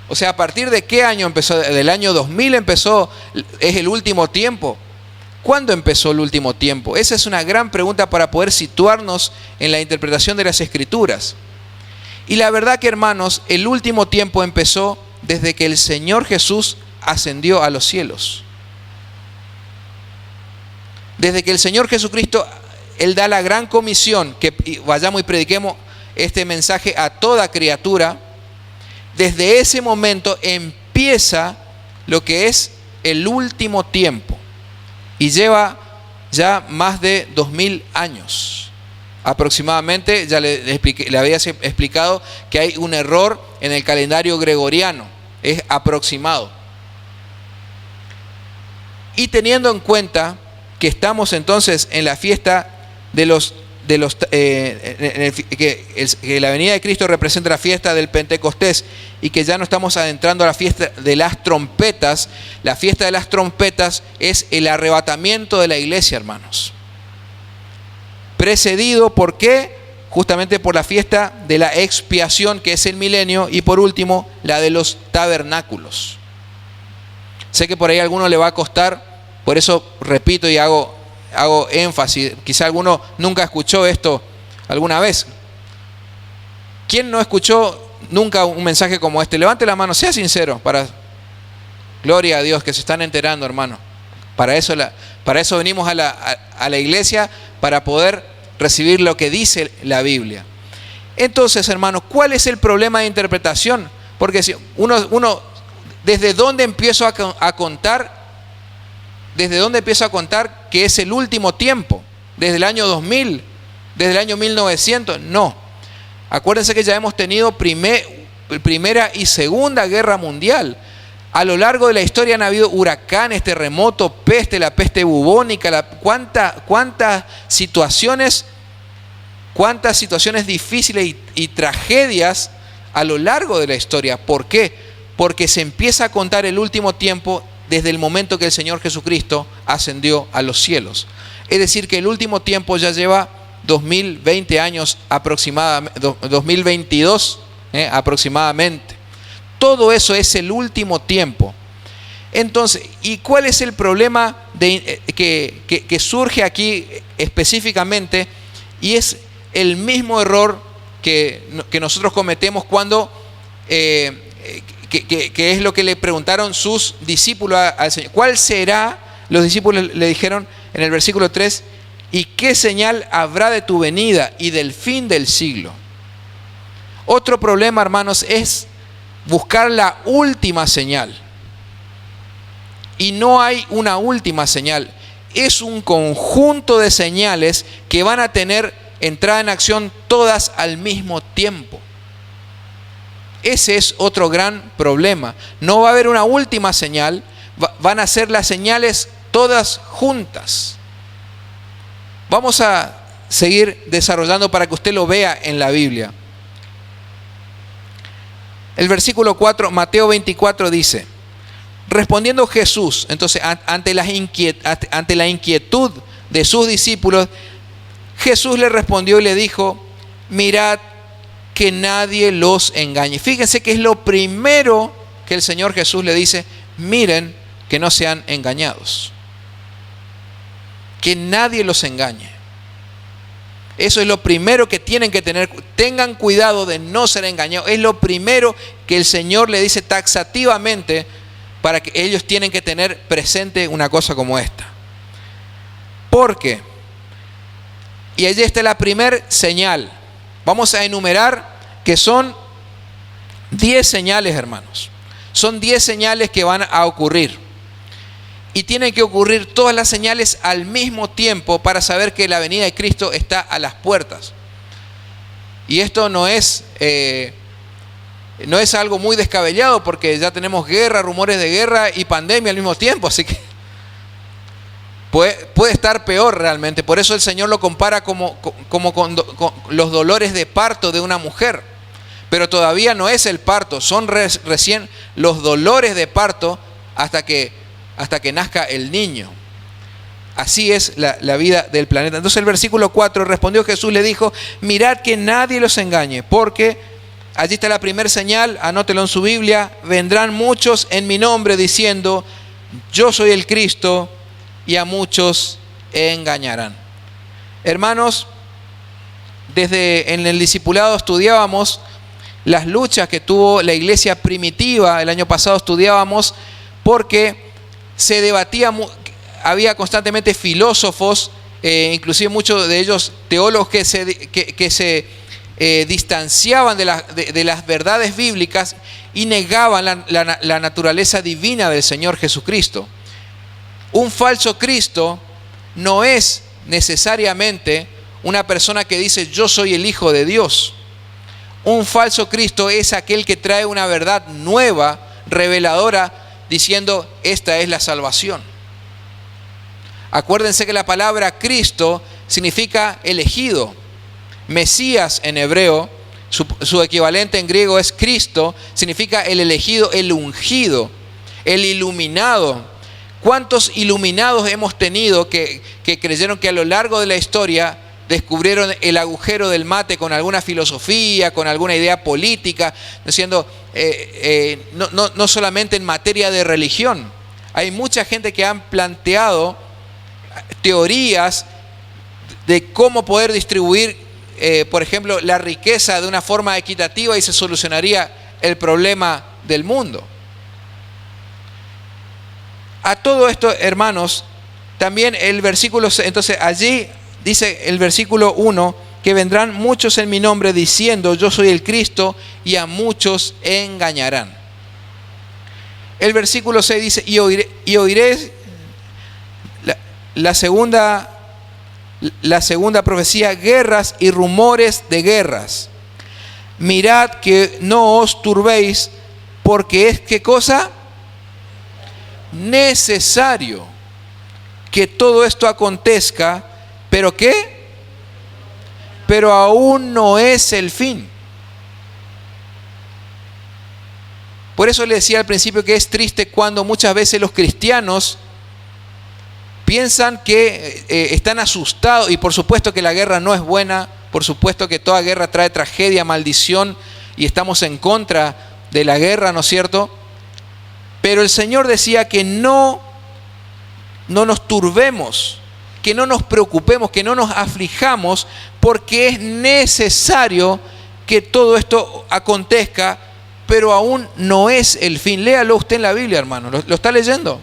O sea, ¿a partir de qué año empezó? Del año 2000 empezó, es el último tiempo. ¿Cuándo empezó el último tiempo? Esa es una gran pregunta para poder situarnos en la interpretación de las Escrituras. Y la verdad que, hermanos, el último tiempo empezó desde que el Señor Jesús ascendió a los cielos. Desde que el Señor Jesucristo, Él da la gran comisión que vayamos y prediquemos este mensaje a toda criatura. Desde ese momento empieza lo que es el último tiempo. Y lleva ya más de 2000 años. Aproximadamente, ya le había explicado que hay un error en el calendario gregoriano. Es aproximado. Y teniendo en cuenta que estamos entonces en la fiesta que la venida de Cristo representa la fiesta del Pentecostés y que ya no estamos adentrando a la fiesta de las trompetas. La fiesta de las trompetas es el arrebatamiento de la iglesia, hermanos. Precedido, ¿por qué? Justamente por la fiesta de la expiación, que es el milenio, y por último, la de los tabernáculos. Sé que por ahí a alguno le va a costar, por eso repito y hago énfasis. Quizá alguno nunca escuchó esto alguna vez. ¿Quién no escuchó nunca un mensaje como este? Levante la mano, sea sincero. Gloria a Dios, que se están enterando, hermano. Para eso venimos a la iglesia, para poder recibir lo que dice la Biblia. Entonces, hermanos, ¿cuál es el problema de interpretación? Porque si uno ¿desde dónde empiezo a contar? ¿Desde dónde empiezo a contar que es el último tiempo? ¿Desde el año 2000? ¿Desde el año 1900? No. Acuérdense que ya hemos tenido Primera y Segunda Guerra Mundial. A lo largo de la historia han habido huracanes, terremotos, peste, la peste bubónica, cuántas situaciones difíciles y tragedias a lo largo de la historia. ¿Por qué? Porque se empieza a contar el último tiempo desde el momento que el Señor Jesucristo ascendió a los cielos. Es decir, que el último tiempo ya lleva 2020 años aproximadamente, 2022 aproximadamente. Todo eso es el último tiempo. Entonces, ¿y cuál es el problema que surge aquí específicamente? Y es el mismo error que nosotros cometemos cuando, que es lo que le preguntaron sus discípulos al Señor. ¿Cuál será? Los discípulos le dijeron en el versículo 3, ¿y qué señal habrá de tu venida y del fin del siglo? Otro problema, hermanos, es buscar la última señal. Y no hay una última señal. Es un conjunto de señales que van a tener entrada en acción todas al mismo tiempo. Ese es otro gran problema. No va a haber una última señal, van a ser las señales todas juntas. Vamos a seguir desarrollando para que usted lo vea en la Biblia. El versículo 4, Mateo 24 dice, respondiendo Jesús, entonces ante la inquietud de sus discípulos, Jesús le respondió y le dijo, mirad que nadie los engañe. Fíjense que es lo primero que el Señor Jesús le dice, miren que no sean engañados. Que nadie los engañe. Eso es lo primero que tienen que tener. Tengan cuidado de no ser engañados. Es lo primero que el Señor le dice taxativamente, para que ellos tienen que tener presente una cosa como esta. Porque, y allí está la primera señal. Vamos a enumerar que son 10 señales, hermanos. Son 10 señales que van a ocurrir. Y tienen que ocurrir todas las señales al mismo tiempo para saber que la venida de Cristo está a las puertas. Y esto no es algo muy descabellado, porque ya tenemos guerra, rumores de guerra y pandemia al mismo tiempo. Así que puede estar peor realmente. Por eso el Señor lo compara como con los dolores de parto de una mujer. Pero todavía no es el parto, son recién los dolores de parto hasta que nazca el niño. Así es la vida del planeta. Entonces el versículo 4, respondió Jesús, le dijo, mirad que nadie los engañe, porque allí está la primera señal, anótelo en su Biblia, vendrán muchos en mi nombre diciendo, yo soy el Cristo, y a muchos engañarán. Hermanos, desde en el discipulado estudiábamos las luchas que tuvo la iglesia primitiva. El año pasado estudiábamos porque se debatía, había constantemente filósofos, inclusive muchos de ellos teólogos que se distanciaban de las verdades bíblicas y negaban la naturaleza divina del Señor Jesucristo. Un falso Cristo no es necesariamente una persona que dice yo soy el Hijo de Dios. Un falso Cristo es aquel que trae una verdad nueva, reveladora, diciendo esta es la salvación. Acuérdense que la palabra Cristo significa elegido. Mesías en hebreo, su equivalente en griego es Cristo, significa el elegido, el ungido, el iluminado. ¿Cuántos iluminados hemos tenido que creyeron que a lo largo de la historia descubrieron el agujero del mate con alguna filosofía, con alguna idea política, diciendo, no solamente en materia de religión? Hay mucha gente que han planteado teorías de cómo poder distribuir, por ejemplo, la riqueza de una forma equitativa y se solucionaría el problema del mundo. A todo esto, hermanos, también el versículo, entonces allí dice el versículo 1, que vendrán muchos en mi nombre diciendo yo soy el Cristo y a muchos engañarán. El versículo 6 dice y oiréis la segunda profecía, guerras y rumores de guerras. Mirad que no os turbéis, porque es, ¿qué cosa? Necesario que todo esto acontezca, ¿pero qué? Pero aún no es el fin. Por eso le decía al principio que es triste cuando muchas veces los cristianos piensan que están asustados, y por supuesto que la guerra no es buena, por supuesto que toda guerra trae tragedia, maldición, y estamos en contra de la guerra, ¿no es cierto? Pero el Señor decía que no nos turbemos, que no nos preocupemos, que no nos aflijamos, porque es necesario que todo esto acontezca, pero aún no es el fin. Léalo usted en la Biblia, hermano. ¿Lo está leyendo?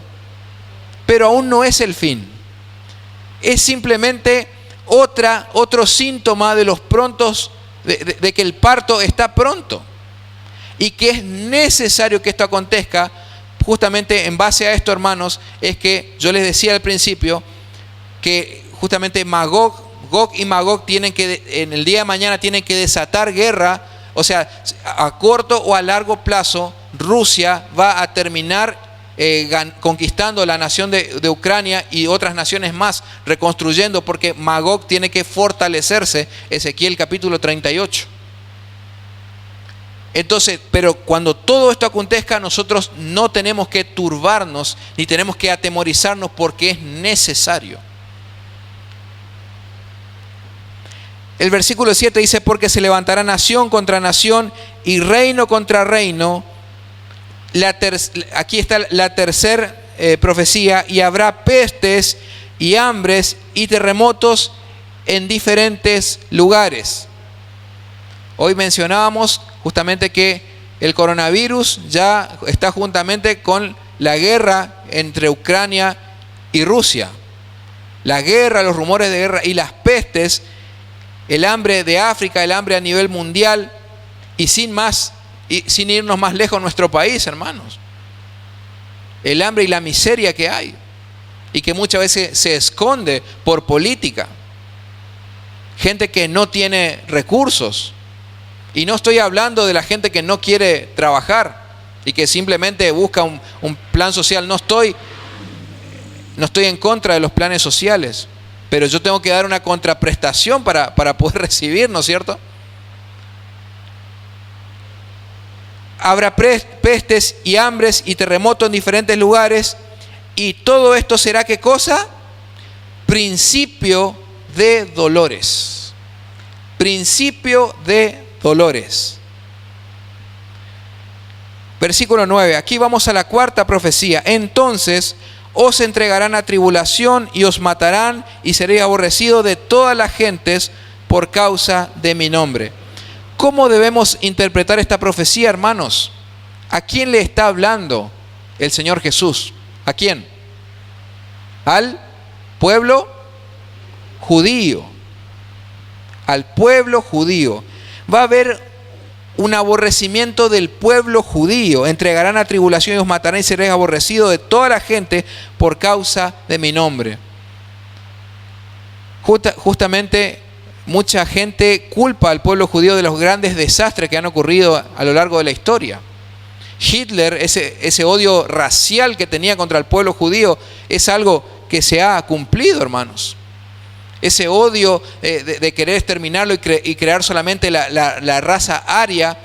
Pero aún no es el fin. Es simplemente otro síntoma de los prontos, de que el parto está pronto. Y que es necesario que esto acontezca. Justamente en base a esto, hermanos, es que yo les decía al principio que justamente Gog y Magog en el día de mañana tienen que desatar guerra. O sea, a corto o a largo plazo, Rusia va a terminar conquistando la nación de Ucrania y otras naciones más, reconstruyendo, porque Magog tiene que fortalecerse. Ezequiel capítulo 38. Entonces, pero cuando todo esto acontezca, nosotros no tenemos que turbarnos ni tenemos que atemorizarnos, porque es necesario. El versículo 7 dice, porque se levantará nación contra nación y reino contra reino. Aquí está la tercera profecía, y habrá pestes y hambres y terremotos en diferentes lugares. Hoy mencionábamos justamente que el coronavirus ya está juntamente con la guerra entre Ucrania y Rusia. La guerra, los rumores de guerra y las pestes, el hambre de África, el hambre a nivel mundial, y sin irnos más lejos nuestro país, hermanos. El hambre y la miseria que hay, y que muchas veces se esconde por política. Gente que no tiene recursos. Y no estoy hablando de la gente que no quiere trabajar y que simplemente busca un plan social. No estoy en contra de los planes sociales, pero yo tengo que dar una contraprestación para poder recibir, ¿no es cierto? habrá pestes y hambres y terremotos en diferentes lugares. Y todo esto será, ¿qué cosa? Principio de dolores. Principio de dolores. Versículo 9. Aquí vamos a la cuarta profecía. Entonces os entregarán a tribulación y os matarán y seréis aborrecidos de todas las gentes por causa de mi nombre. ¿Cómo debemos interpretar esta profecía, hermanos? ¿A quién le está hablando el Señor Jesús? ¿A quién? Al pueblo judío. Al pueblo judío. Va a haber un aborrecimiento del pueblo judío. Entregarán a tribulación y os matarán y seréis aborrecidos de toda la gente por causa de mi nombre. Justamente mucha gente culpa al pueblo judío de los grandes desastres que han ocurrido a lo largo de la historia. Hitler, ese odio racial que tenía contra el pueblo judío, es algo que se ha cumplido, hermanos. Ese odio de querer exterminarlo y crear solamente la raza aria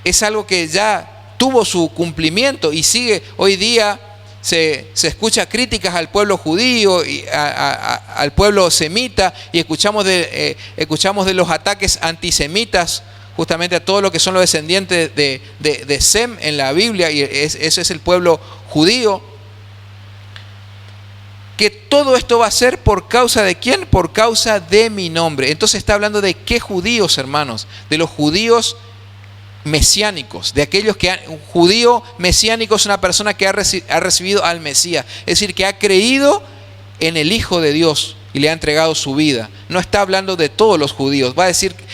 es algo que ya tuvo su cumplimiento y sigue. Hoy día se escucha críticas al pueblo judío y al pueblo semita, y escuchamos de los ataques antisemitas justamente a todo lo que son los descendientes de Sem en la Biblia, y ese es el pueblo judío. Que todo esto va a ser por causa de ¿quién? Por causa de mi nombre. Entonces está hablando de qué judíos, hermanos, de los judíos mesiánicos, de aquellos que un judío mesiánico es una persona que ha recibido al Mesías, es decir, que ha creído en el Hijo de Dios y le ha entregado su vida. No está hablando de todos los judíos.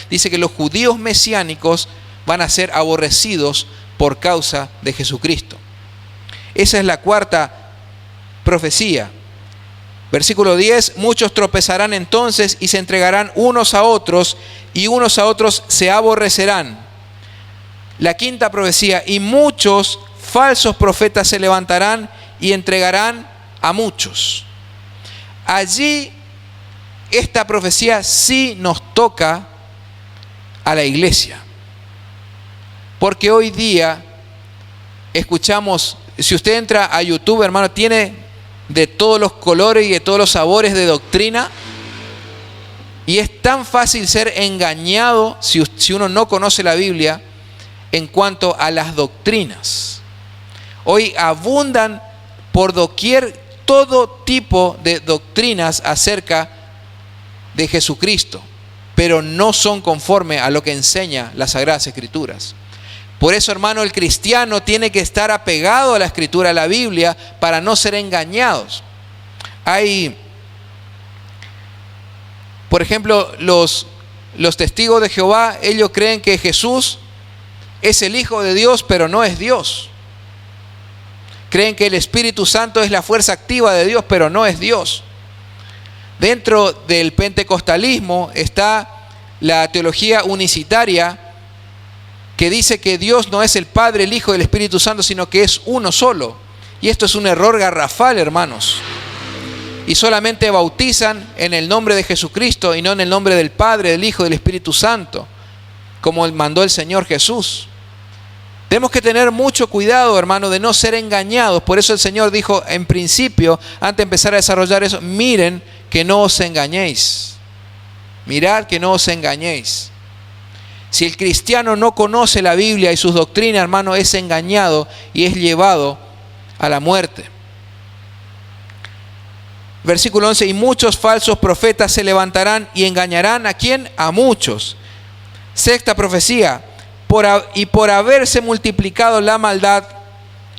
Dice que los judíos mesiánicos van a ser aborrecidos por causa de Jesucristo. Esa es la cuarta profecía. Versículo 10, muchos tropezarán entonces y se entregarán unos a otros y unos a otros se aborrecerán. La quinta profecía, y muchos falsos profetas se levantarán y entregarán a muchos. Allí esta profecía sí nos toca a la iglesia. Porque hoy día escuchamos, si usted entra a YouTube, hermano, tiene de todos los colores y de todos los sabores de doctrina, y es tan fácil ser engañado si uno no conoce la Biblia en cuanto a las doctrinas. Hoy abundan por doquier todo tipo de doctrinas acerca de Jesucristo, pero no son conforme a lo que enseña las Sagradas Escrituras. Por eso, hermano, el cristiano tiene que estar apegado a la Escritura, a la Biblia, para no ser engañados. Por ejemplo, los testigos de Jehová, ellos creen que Jesús es el Hijo de Dios, pero no es Dios. Creen que el Espíritu Santo es la fuerza activa de Dios, pero no es Dios. Dentro del pentecostalismo está la teología unicitaria, que dice que Dios no es el Padre, el Hijo y el Espíritu Santo, sino que es uno solo. Y esto es un error garrafal, hermanos. Y solamente bautizan en el nombre de Jesucristo y no en el nombre del Padre, del Hijo y del Espíritu Santo, como mandó el Señor Jesús. Tenemos que tener mucho cuidado, hermano, de no ser engañados. Por eso el Señor dijo en principio, antes de empezar a desarrollar eso, miren que no os engañéis. Mirad que no os engañéis. Si el cristiano no conoce la Biblia y sus doctrinas, hermano, es engañado y es llevado a la muerte. Versículo 11, y muchos falsos profetas se levantarán y engañarán ¿a quién? A muchos. Sexta profecía, por haberse multiplicado la maldad,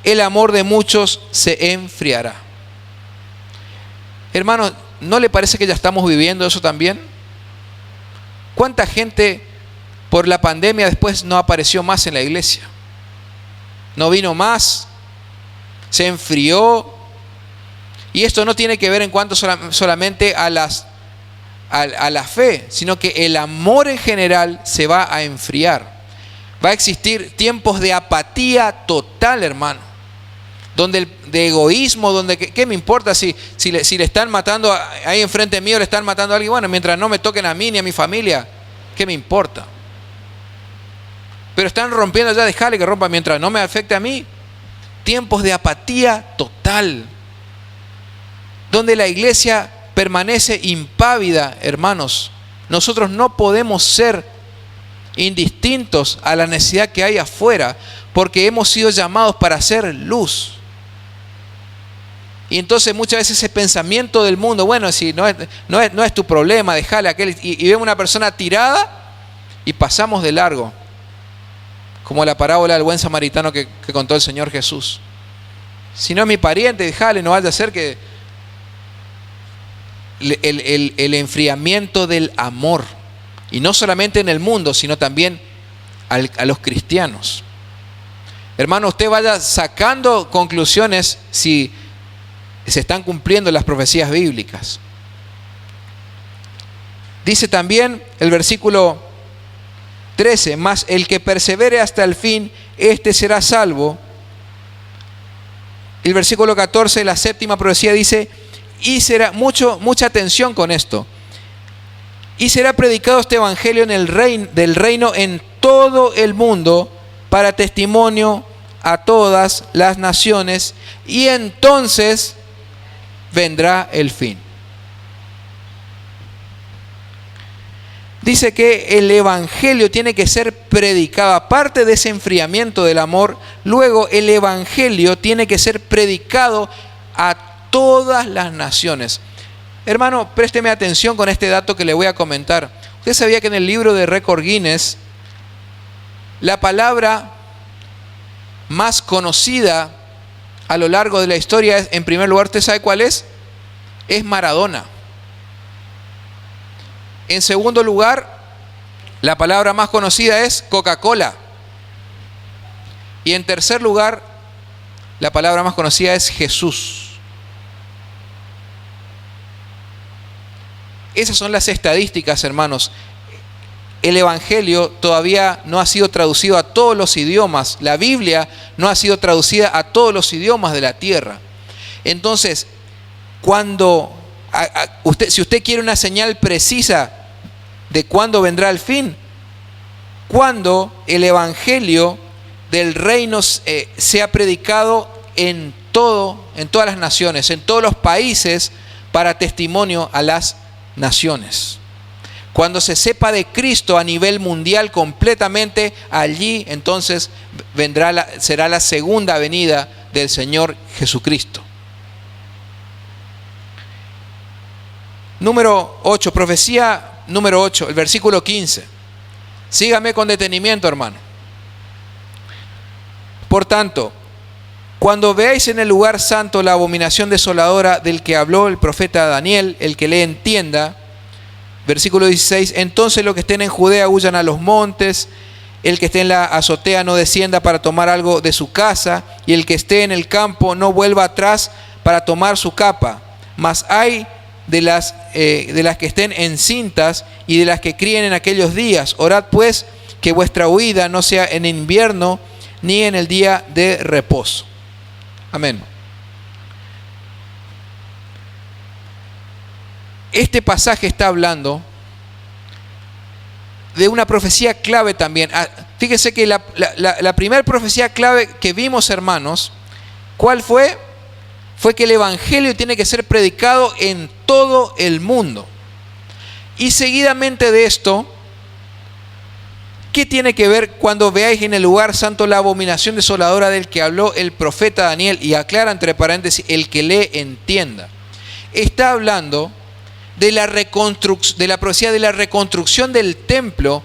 el amor de muchos se enfriará. Hermano, ¿no le parece que ya estamos viviendo eso también? ¿Cuánta gente por la pandemia después no apareció más en la iglesia? No vino más, se enfrió. Y esto no tiene que ver en cuanto solamente a la fe, sino que el amor en general se va a enfriar. Va a existir tiempos de apatía total, hermano. De egoísmo, donde ¿qué me importa si le están matando ahí enfrente mío, le están matando a alguien? Bueno, mientras no me toquen a mí ni a mi familia, ¿qué me importa? pero están rompiendo ya, déjale que rompa mientras no me afecte a mí. Tiempos de apatía total, donde la iglesia permanece impávida, hermanos. Nosotros no podemos ser indistintos a la necesidad que hay afuera, porque hemos sido llamados para hacer luz. Y entonces muchas veces ese pensamiento del mundo, bueno, si no es tu problema, déjale a aquel, y vemos una persona tirada y pasamos de largo, como la parábola del buen samaritano que contó el Señor Jesús. Si no es mi pariente, déjale, no vaya a ser que el enfriamiento del amor, y no solamente en el mundo, sino también a los cristianos. Hermano, usted vaya sacando conclusiones si se están cumpliendo las profecías bíblicas. Dice también el versículo 13, mas el que persevere hasta el fin, este será salvo. El versículo 14, la séptima profecía dice, y será, mucha atención con esto, y será predicado este evangelio del reino en todo el mundo para testimonio a todas las naciones, y entonces vendrá el fin. Dice que el evangelio tiene que ser predicado, aparte de ese enfriamiento del amor, luego el evangelio tiene que ser predicado a todas las naciones. Hermano, présteme atención con este dato que le voy a comentar. Usted sabía que en el libro de récord Guinness, la palabra más conocida a lo largo de la historia es, en primer lugar, ¿usted sabe cuál es? Es Maradona. En segundo lugar, la palabra más conocida es Coca-Cola. Y en tercer lugar, la palabra más conocida es Jesús. Esas son las estadísticas, hermanos. El Evangelio todavía no ha sido traducido a todos los idiomas. La Biblia no ha sido traducida a todos los idiomas de la tierra. Entonces, si usted quiere una señal precisa de cuándo vendrá el fin, cuando el Evangelio del reino sea predicado en todas las naciones, en todos los países, para testimonio a las naciones. Cuando se sepa de Cristo a nivel mundial completamente, allí entonces será la segunda venida del Señor Jesucristo. Número 8, profecía número 8, el versículo 15. Sígame con detenimiento, hermano. Por tanto, cuando veáis en el lugar santo la abominación desoladora del que habló el profeta Daniel, el que le entienda, versículo 16, entonces los que estén en Judea huyan a los montes, el que esté en la azotea no descienda para tomar algo de su casa, y el que esté en el campo no vuelva atrás para tomar su capa. Mas hay de las que estén encintas y de las que críen en aquellos días. Orad pues que vuestra huida no sea en invierno ni en el día de reposo. Amén. Este pasaje está hablando de una profecía clave también. Fíjese que la primera profecía clave que vimos, hermanos, ¿cuál fue? Fue que el evangelio tiene que ser predicado en todo el mundo. Y seguidamente de esto, ¿qué tiene que ver cuando veáis en el lugar santo la abominación desoladora del que habló el profeta Daniel? Y aclara entre paréntesis, el que le entienda. Está hablando de la profecía de la reconstrucción del templo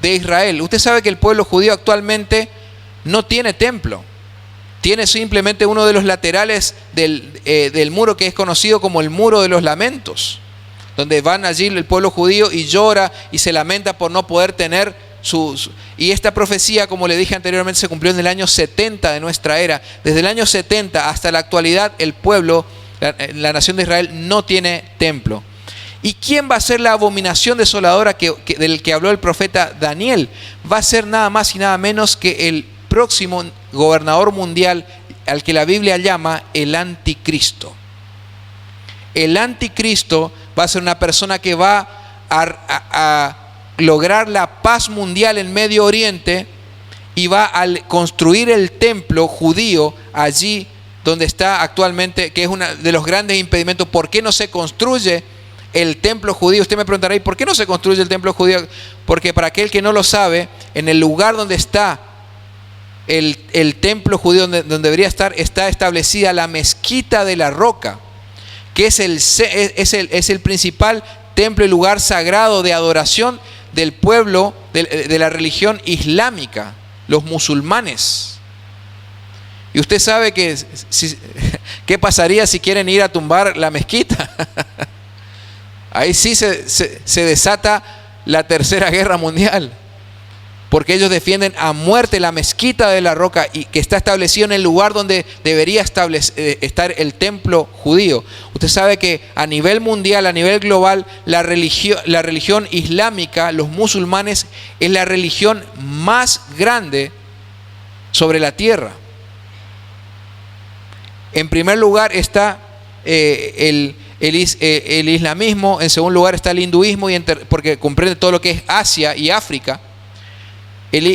de Israel. Usted sabe que el pueblo judío actualmente no tiene templo. Tiene simplemente uno de los laterales del muro que es conocido como el muro de los lamentos, donde van allí el pueblo judío y llora y se lamenta por no poder tener y esta profecía, como le dije anteriormente, se cumplió en el año 70 de nuestra era. Desde el año 70 hasta la actualidad, el pueblo, la nación de Israel, no tiene templo. ¿Y quién va a ser la abominación desoladora del que habló el profeta Daniel? Va a ser nada más y nada menos que el próximo gobernador mundial, al que la Biblia llama el anticristo. El anticristo va a ser una persona que va a lograr la paz mundial en Medio Oriente, y va a construir el templo judío allí donde está actualmente, que es uno de los grandes impedimentos. ¿Por qué no se construye el templo judío? Usted me preguntará, ¿y por qué no se construye el templo judío? Porque para aquel que no lo sabe, en el lugar donde está el templo judío, donde debería estar, está establecida la mezquita de la roca, que es el principal templo y lugar sagrado de adoración del pueblo de la religión islámica, los musulmanes. Y usted sabe que ¿qué pasaría si quieren ir a tumbar la mezquita? Ahí sí se desata la Tercera Guerra Mundial, porque ellos defienden a muerte la mezquita de la roca, y que está establecido en el lugar donde debería estar el templo judío. Usted sabe que a nivel mundial, a nivel global, la religión islámica, los musulmanes, es la religión más grande sobre la tierra. En primer lugar está el islamismo, en segundo lugar está el hinduismo, porque comprende todo lo que es Asia y África, el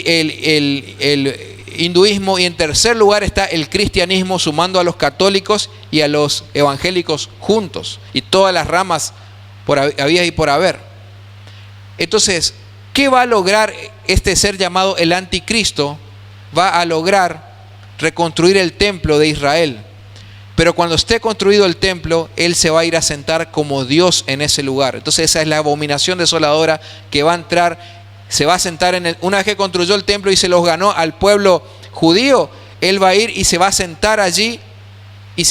hinduismo, y en tercer lugar está el cristianismo, sumando a los católicos y a los evangélicos juntos, y todas las ramas había y por haber. Entonces, ¿qué va a lograr este ser llamado el anticristo? Va a lograr reconstruir el templo de Israel. Pero cuando esté construido el templo, Él se va a ir a sentar como Dios en ese lugar. Entonces esa es la abominación desoladora que va a entrar, se va a sentar una vez que construyó el templo y se los ganó al pueblo judío, Él va a ir y se va a sentar allí y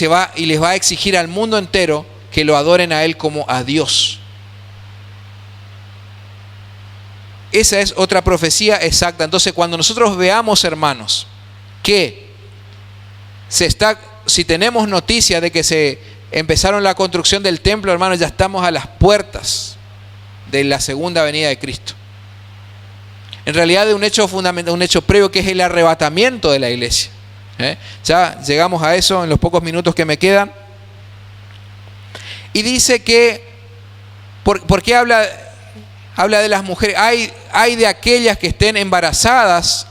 les va a exigir al mundo entero que lo adoren a Él como a Dios. Esa es otra profecía exacta. Entonces cuando nosotros veamos, hermanos, que si tenemos noticia de que se empezaron la construcción del templo, hermanos, ya estamos a las puertas de la segunda venida de Cristo. En realidad de un hecho fundamental, un hecho previo, que es el arrebatamiento de la iglesia. Ya llegamos a eso en los pocos minutos que me quedan. Y dice que, ¿por qué habla de las mujeres? Hay de aquellas que estén embarazadas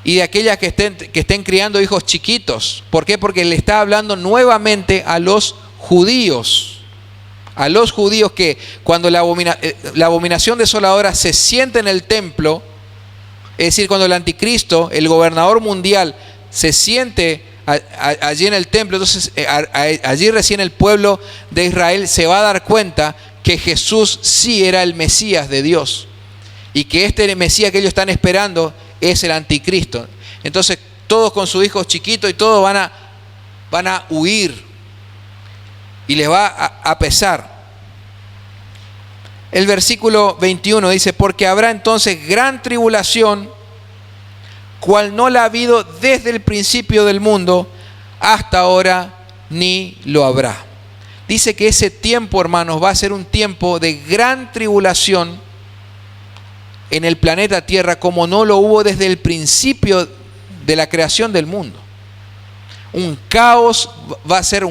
y de aquellas que estén criando hijos chiquitos. ¿Por qué? Porque le está hablando nuevamente a los judíos. A los judíos que cuando la abominación desoladora se siente en el templo, es decir, cuando el anticristo, el gobernador mundial, se siente allí en el templo, entonces allí recién el pueblo de Israel se va a dar cuenta que Jesús sí era el Mesías de Dios, y que este Mesías que ellos están esperando es el anticristo. Entonces todos con sus hijos chiquitos y todos van a huir y les va a pesar. El versículo 21 dice: porque habrá entonces gran tribulación, cual no la ha habido desde el principio del mundo hasta ahora, ni lo habrá. Dice que ese tiempo, hermanos, va a ser un tiempo de gran tribulación en el planeta Tierra, como no lo hubo desde el principio de la creación del mundo. Un caos, va a ser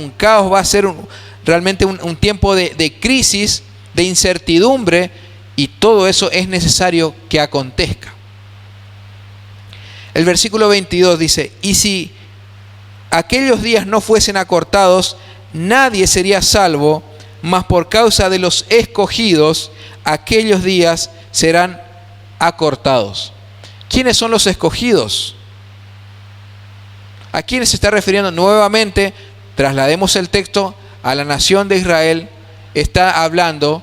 realmente un tiempo de crisis, de incertidumbre, y todo eso es necesario que acontezca. El versículo 22 dice: y si aquellos días no fuesen acortados, nadie sería salvo, mas por causa de los escogidos, aquellos días serán acortados. ¿Quiénes son los escogidos? ¿A quiénes se está refiriendo? Nuevamente, traslademos el texto a la nación de Israel. Está hablando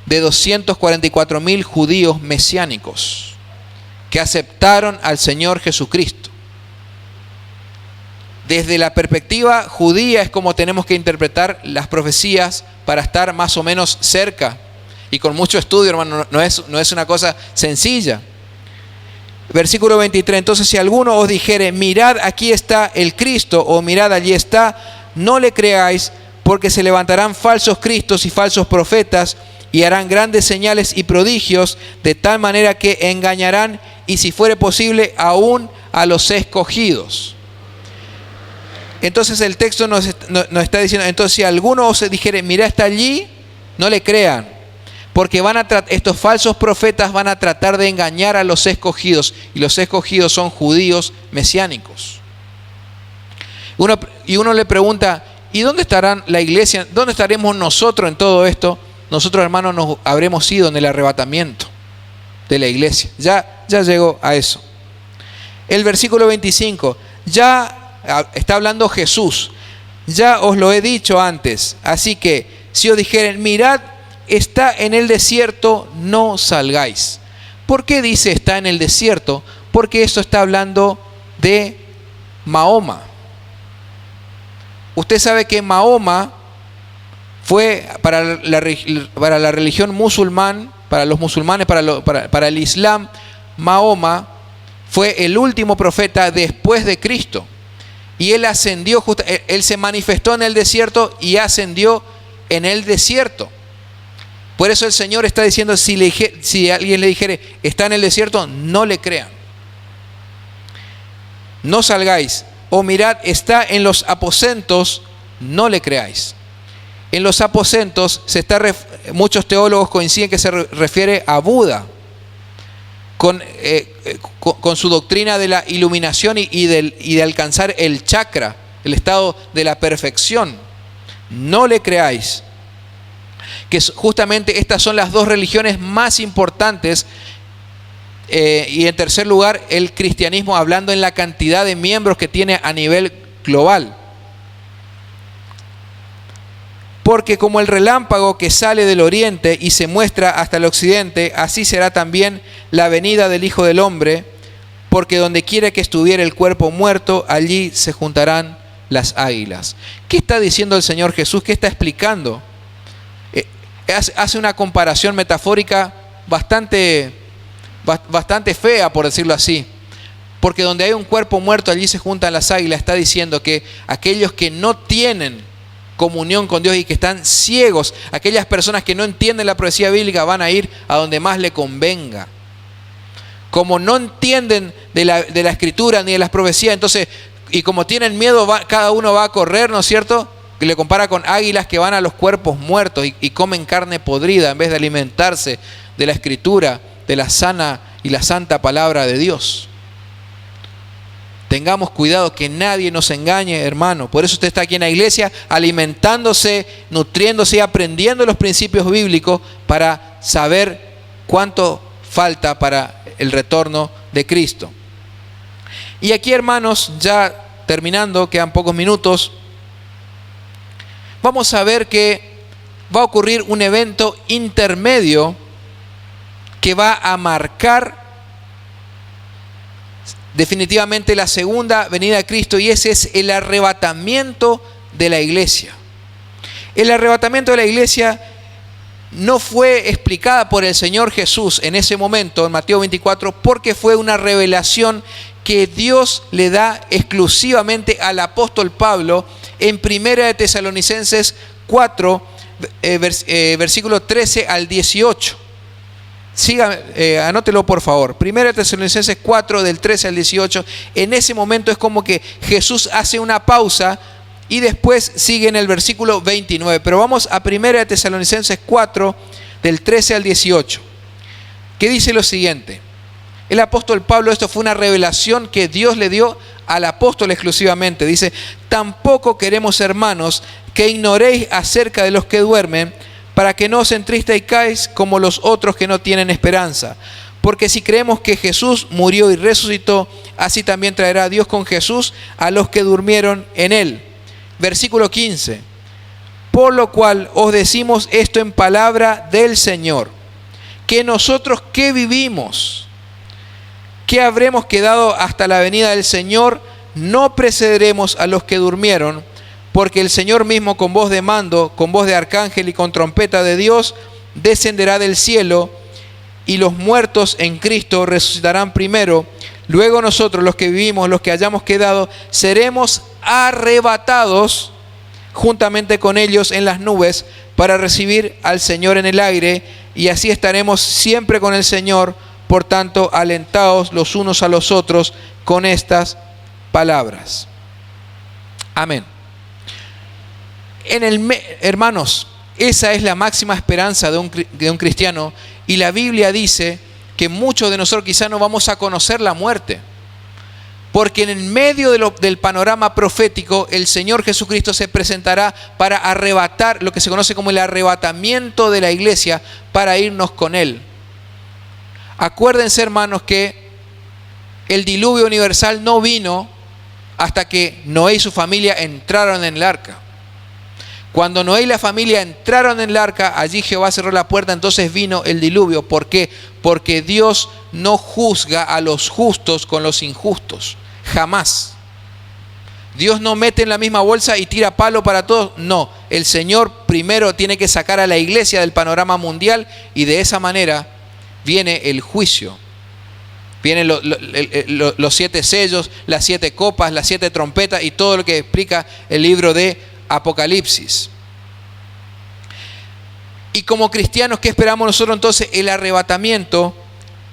de 244,000 judíos mesiánicos que aceptaron al Señor Jesucristo. Desde la perspectiva judía es como tenemos que interpretar las profecías para estar más o menos cerca y con mucho estudio, hermano. No es una cosa sencilla. Versículo 23: entonces si alguno os dijere: mirad, aquí está el Cristo, o mirad, allí está, no le creáis, porque se levantarán falsos cristos y falsos profetas, y harán grandes señales y prodigios, de tal manera que engañarán, y si fuere posible, aún a los escogidos. Entonces el texto nos está diciendo: entonces si alguno os dijere: mirad, está allí, no le crean, Porque estos falsos profetas van a tratar de engañar a los escogidos, y los escogidos son judíos mesiánicos. Uno le pregunta, ¿y dónde estará la iglesia? ¿Dónde estaremos nosotros en todo esto? Nosotros, hermanos, nos habremos ido en el arrebatamiento de la iglesia. Ya llegó a eso. El versículo 25, ya está hablando Jesús. Ya os lo he dicho antes, así que si os dijeren, mirad, está en el desierto, no salgáis. ¿Por qué dice está en el desierto? Porque esto está hablando de Mahoma. Usted sabe que Mahoma fue para la religión musulmán, para los musulmanes, para el Islam, Mahoma fue el último profeta después de Cristo. Y él ascendió, él se manifestó en el desierto y ascendió en el desierto. Por eso el Señor está diciendo, si alguien le dijere, está en el desierto, no le crean. No salgáis. O mirad, está en los aposentos, no le creáis. En los aposentos, muchos teólogos coinciden que se refiere a Buda, con su doctrina de la iluminación y de alcanzar el chakra, el estado de la perfección. No le creáis. Que justamente estas son las dos religiones más importantes. Y en tercer lugar, el cristianismo, hablando en la cantidad de miembros que tiene a nivel global. Porque como el relámpago que sale del oriente y se muestra hasta el occidente, así será también la venida del Hijo del Hombre, porque donde quiera que estuviera el cuerpo muerto, allí se juntarán las águilas. ¿Qué está diciendo el Señor Jesús? ¿Qué está explicando? Hace una comparación metafórica bastante fea, por decirlo así. Porque donde hay un cuerpo muerto, allí se juntan las águilas. Está diciendo que aquellos que no tienen comunión con Dios y que están ciegos, aquellas personas que no entienden la profecía bíblica, van a ir a donde más le convenga. Como no entienden de la escritura ni de las profecías, entonces, y como tienen miedo, cada uno va a correr, ¿no es cierto? Que le compara con águilas que van a los cuerpos muertos y comen carne podrida en vez de alimentarse de la escritura, de la sana y la santa palabra de Dios. Tengamos cuidado que nadie nos engañe, hermano. Por eso usted está aquí en la iglesia alimentándose, nutriéndose y aprendiendo los principios bíblicos para saber cuánto falta para el retorno de Cristo. Y aquí, hermanos, ya terminando, quedan pocos minutos, vamos a ver que va a ocurrir un evento intermedio que va a marcar definitivamente la segunda venida de Cristo, y ese es el arrebatamiento de la iglesia. El arrebatamiento de la iglesia no fue explicada por el Señor Jesús en ese momento, en Mateo 24, porque fue una revelación que Dios le da exclusivamente al apóstol Pablo en 1 de Tesalonicenses 4, versículo 13 al 18. Anótelo por favor. 1 Tesalonicenses 4, del 13 al 18. En ese momento es como que Jesús hace una pausa y después sigue en el versículo 29. Pero vamos a 1 Tesalonicenses 4, del 13 al 18, que dice lo siguiente. El apóstol Pablo, esto fue una revelación que Dios le dio al apóstol exclusivamente. Dice: tampoco queremos, hermanos, que ignoréis acerca de los que duermen, para que no os entristezcáis como los otros que no tienen esperanza. Porque si creemos que Jesús murió y resucitó, así también traerá Dios con Jesús a los que durmieron en él. Versículo 15. Por lo cual os decimos esto en palabra del Señor, que nosotros que vivimos, que habremos quedado hasta la venida del Señor, no precederemos a los que durmieron, porque el Señor mismo, con voz de mando, con voz de arcángel y con trompeta de Dios, descenderá del cielo, y los muertos en Cristo resucitarán primero. Luego nosotros, los que vivimos, los que hayamos quedado, seremos arrebatados juntamente con ellos en las nubes para recibir al Señor en el aire, y así estaremos siempre con el Señor. Por tanto, alentaos los unos a los otros con estas palabras. Amén. Hermanos, esa es la máxima esperanza de un cristiano. Y la Biblia dice que muchos de nosotros quizás no vamos a conocer la muerte. Porque en el medio del panorama profético, el Señor Jesucristo se presentará para arrebatar lo que se conoce como el arrebatamiento de la iglesia, para irnos con Él. Acuérdense, hermanos, que el diluvio universal no vino hasta que Noé y su familia entraron en el arca. Cuando Noé y la familia entraron en el arca, allí Jehová cerró la puerta, entonces vino el diluvio. ¿Por qué? Porque Dios no juzga a los justos con los injustos. Jamás. Dios no mete en la misma bolsa y tira palo para todos. No, el Señor primero tiene que sacar a la iglesia del panorama mundial y de esa manera viene el juicio. Vienen los 7 sellos, las 7 copas, las 7 trompetas y todo lo que explica el libro de Apocalipsis. Y como cristianos, ¿qué esperamos nosotros entonces? El arrebatamiento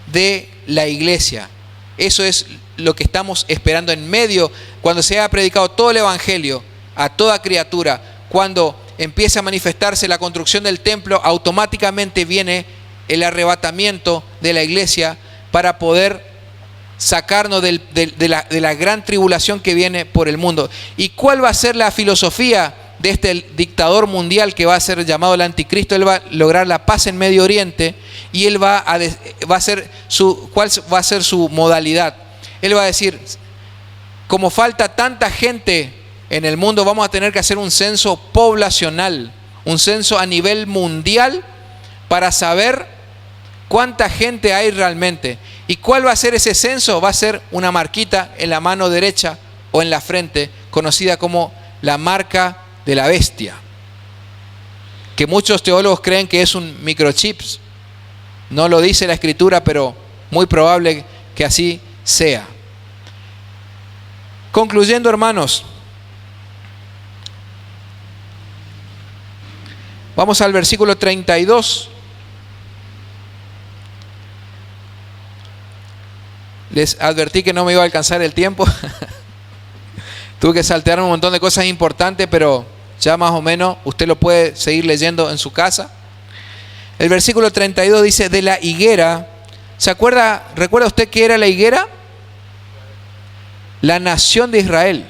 de la iglesia. Eso es lo que estamos esperando en medio, cuando se haya predicado todo el evangelio a toda criatura, cuando empiece a manifestarse la construcción del templo, automáticamente viene el arrebatamiento de la iglesia para poder sacarnos de la gran tribulación que viene por el mundo. ¿Y cuál va a ser la filosofía de este dictador mundial que va a ser llamado el anticristo? Él va a lograr la paz en Medio Oriente y él ¿cuál va a ser su modalidad? Él va a decir, como falta tanta gente en el mundo, vamos a tener que hacer un censo poblacional, un censo a nivel mundial para saber cuánta gente hay realmente. ¿Y cuál va a ser ese censo? Va a ser una marquita en la mano derecha o en la frente, conocida como la marca de la bestia, que muchos teólogos creen que es un microchip. No lo dice la Escritura, pero muy probable que así sea. Concluyendo, hermanos, vamos al versículo 32. Les advertí que no me iba a alcanzar el tiempo. Tuve que saltear un montón de cosas importantes, pero ya más o menos usted lo puede seguir leyendo en su casa. El versículo 32 dice, de la higuera. ¿Recuerda usted qué era la higuera? La nación de Israel.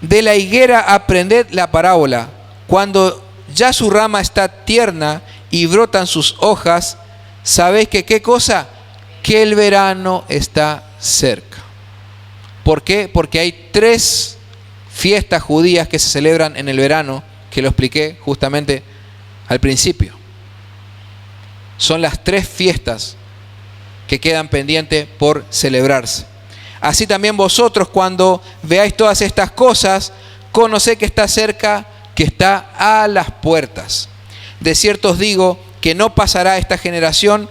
De la higuera aprended la parábola. Cuando ya su rama está tierna y brotan sus hojas, ¿sabéis que qué cosa? Que el verano está cerca. ¿Por qué? Porque hay 3 fiestas judías que se celebran en el verano, que lo expliqué justamente al principio. Son las 3 fiestas que quedan pendientes por celebrarse. Así también vosotros, cuando veáis todas estas cosas, conoced que está cerca, que está a las puertas. De cierto os digo que no pasará esta generación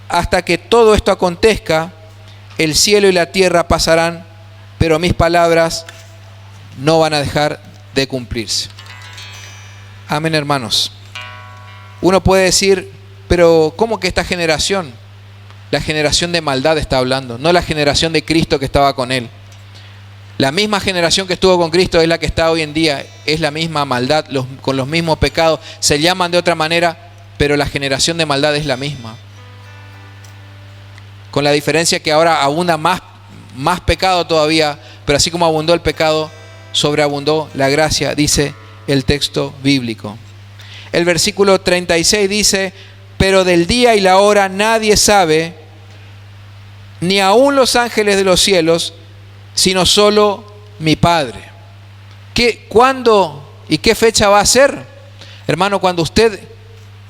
hasta que todo esto acontezca. El cielo y la tierra pasarán, pero mis palabras no van a dejar de cumplirse. Amén, hermanos. Uno puede decir, pero ¿cómo que esta generación? La generación de maldad está hablando, no la generación de Cristo que estaba con él. La misma generación que estuvo con Cristo es la que está hoy en día, es la misma maldad, con los mismos pecados, se llaman de otra manera, pero la generación de maldad es la misma. Con la diferencia que ahora abunda más pecado todavía, pero así como abundó el pecado, sobreabundó la gracia, dice el texto bíblico. El versículo 36 dice, pero del día y la hora nadie sabe, ni aun los ángeles de los cielos, sino solo mi Padre. ¿Cuándo y qué fecha va a ser? Hermano, cuando usted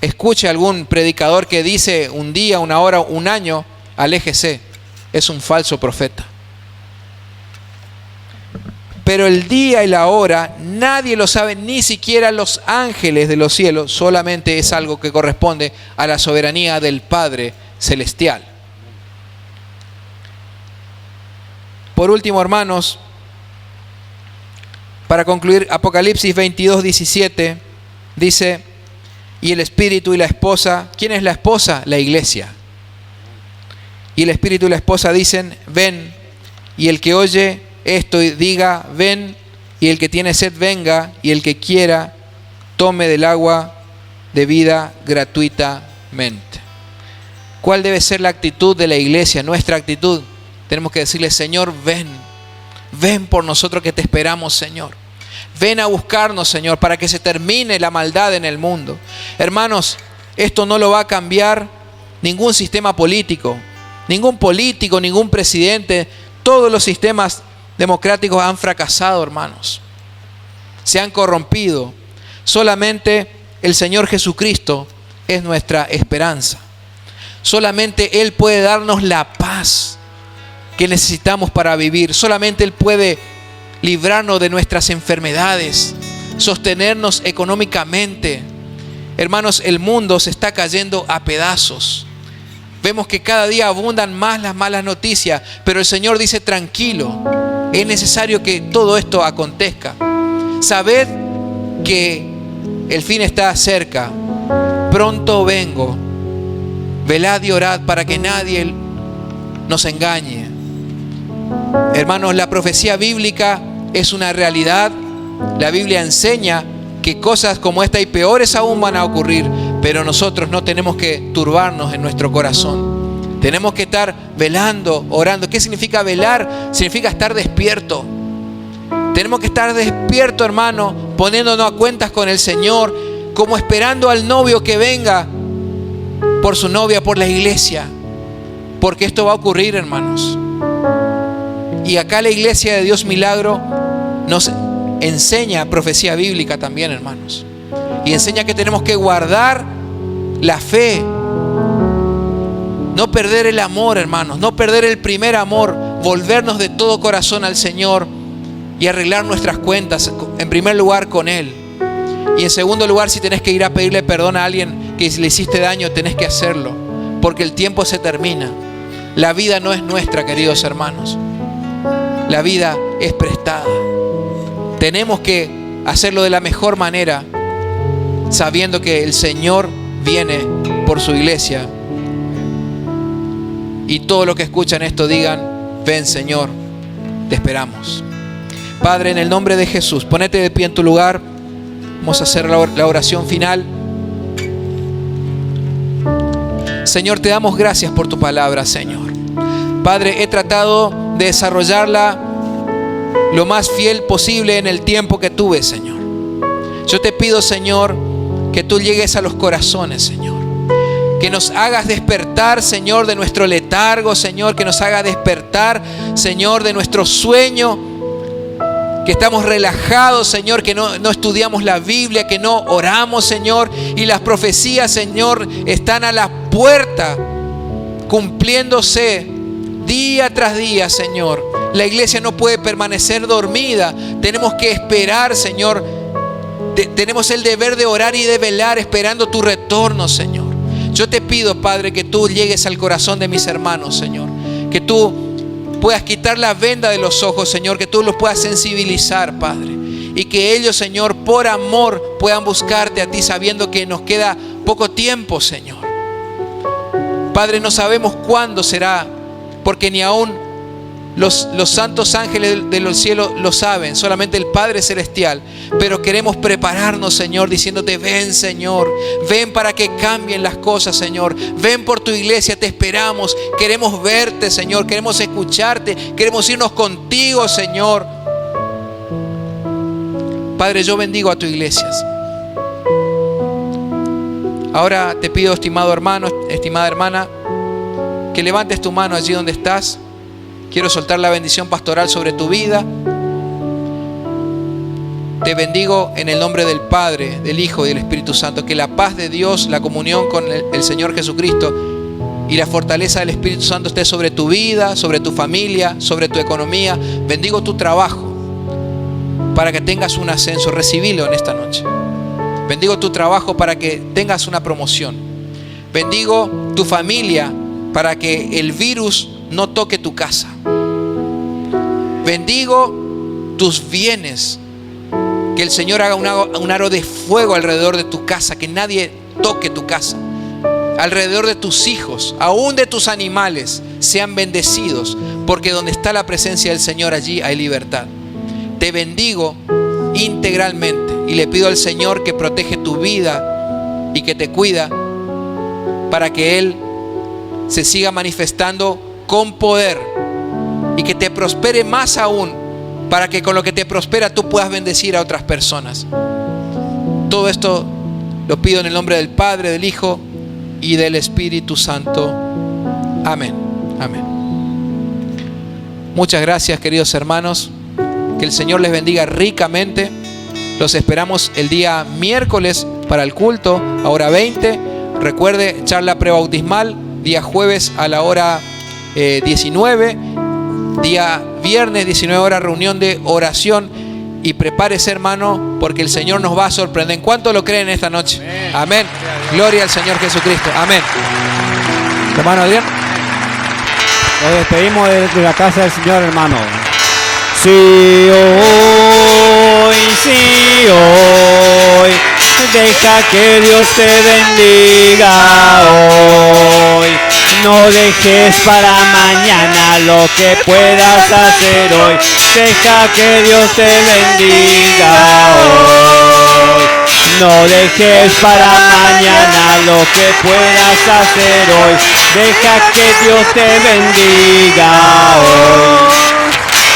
escuche a algún predicador que dice un día, una hora, un año, aléjese, es un falso profeta. Pero el día y la hora nadie lo sabe, ni siquiera los ángeles de los cielos, solamente es algo que corresponde a la soberanía del Padre Celestial. Por último, hermanos, para concluir, Apocalipsis 22:17 dice, y el Espíritu y la esposa, ¿quién es la esposa? La iglesia. Y el Espíritu y la esposa dicen, ven, y el que oye esto diga, ven, y el que tiene sed venga, y el que quiera tome del agua de vida gratuitamente. ¿Cuál debe ser la actitud de la iglesia? Nuestra actitud. Tenemos que decirle: Señor, ven. Ven por nosotros que te esperamos, Señor. Ven a buscarnos, Señor, para que se termine la maldad en el mundo. Hermanos, esto no lo va a cambiar ningún sistema político. Ningún político, ningún presidente. Todos los sistemas democráticos han fracasado, hermanos. Se han corrompido. Solamente el Señor Jesucristo es nuestra esperanza. Solamente Él puede darnos la paz que necesitamos para vivir. Solamente Él puede librarnos de nuestras enfermedades, sostenernos económicamente. Hermanos, el mundo se está cayendo a pedazos. Vemos que cada día abundan más las malas noticias, pero el Señor dice: tranquilo, es necesario que todo esto acontezca. Sabed que el fin está cerca. Pronto vengo. Velad y orad para que nadie nos engañe. Hermanos, la profecía bíblica es una realidad. La Biblia enseña que cosas como esta y peores aún van a ocurrir, pero nosotros no tenemos que turbarnos en nuestro corazón. Tenemos que estar velando, orando. ¿Qué significa velar? Significa estar despierto. Tenemos que estar despierto, hermano, poniéndonos a cuentas con el Señor, como esperando al novio que venga por su novia, por la iglesia. Porque esto va a ocurrir, hermanos. Y acá la iglesia de Dios Milagro nos enseña profecía bíblica también, hermanos. Y enseña que tenemos que guardar la fe. No perder el amor, hermanos. No perder el primer amor. Volvernos de todo corazón al Señor y arreglar nuestras cuentas, en primer lugar con Él. Y en segundo lugar, si tenés que ir a pedirle perdón a alguien que le hiciste daño, tenés que hacerlo. Porque el tiempo se termina. La vida no es nuestra, queridos hermanos. La vida es prestada. Tenemos que hacerlo de la mejor manera, sabiendo que el Señor viene por su iglesia. Y todos los que escuchan esto digan: ven, Señor, te esperamos. Padre, en el nombre de Jesús, ponete de pie en tu lugar. Vamos a hacer la oración final. Señor, te damos gracias por tu palabra, Señor. Padre, he tratado de desarrollarla lo más fiel posible en el tiempo que tuve, Señor. Yo te pido, Señor, que tú llegues a los corazones, Señor. Que nos hagas despertar, Señor, de nuestro letargo, Señor. Que nos hagas despertar, Señor, de nuestro sueño. Que estamos relajados, Señor, que no estudiamos la Biblia, que no oramos, Señor. Y las profecías, Señor, están a la puerta, cumpliéndose día tras día, Señor. La iglesia no puede permanecer dormida. Tenemos que esperar, Señor. Tenemos el deber de orar y de velar esperando tu retorno, Señor. Yo te pido, Padre, que tú llegues al corazón de mis hermanos, Señor. Que tú puedas quitar la venda de los ojos, Señor. Que tú los puedas sensibilizar, Padre. Y que ellos, Señor, por amor puedan buscarte a ti, sabiendo que nos queda poco tiempo, Señor. Padre, no sabemos cuándo será, porque ni aún los santos ángeles de los cielos lo saben, solamente el Padre Celestial. Pero queremos prepararnos, Señor, diciéndote: ven, Señor, ven para que cambien las cosas, Señor. Ven por tu iglesia, te esperamos. Queremos verte, Señor, queremos escucharte, queremos irnos contigo, Señor. Padre, yo bendigo a tu iglesia. Ahora te pido, estimado hermano, estimada hermana, que levantes tu mano allí donde estás. Quiero soltar la bendición pastoral sobre tu vida. Te bendigo en el nombre del Padre, del Hijo y del Espíritu Santo. Que la paz de Dios, la comunión con el Señor Jesucristo y la fortaleza del Espíritu Santo esté sobre tu vida, sobre tu familia, sobre tu economía. Bendigo tu trabajo para que tengas un ascenso. Recibilo en esta noche. Bendigo tu trabajo para que tengas una promoción. Bendigo tu familia para que el virus no toque tu casa. Bendigo tus bienes. Que el Señor haga un aro de fuego alrededor de tu casa. Que nadie toque tu casa. Alrededor de tus hijos, aún de tus animales, sean bendecidos. Porque donde está la presencia del Señor, allí hay libertad. Te bendigo integralmente. Y le pido al Señor que protege tu vida y que te cuida para que Él se siga manifestando con poder y que te prospere más aún, para que con lo que te prospera tú puedas bendecir a otras personas. Todo esto lo pido en el nombre del Padre, del Hijo y del Espíritu Santo. Amén. Amén. Muchas gracias, queridos hermanos. Que el Señor les bendiga ricamente. Los esperamos el día miércoles para el culto, a hora 20. Recuerde, charla prebautismal, día jueves a la hora 19. Día viernes, 19 horas, reunión de oración. Y prepárese, hermano, porque el Señor nos va a sorprender. ¿En cuánto lo creen esta noche? Amén. Amén. Gloria al Señor Jesucristo. Amén. Hermano Adrián. Nos despedimos de la casa del Señor, hermano. Sí, hoy, deja que Dios te bendiga hoy. No dejes para mañana lo que puedas hacer hoy. Deja que Dios te bendiga hoy. No dejes para mañana lo que puedas hacer hoy. Deja que Dios te bendiga hoy.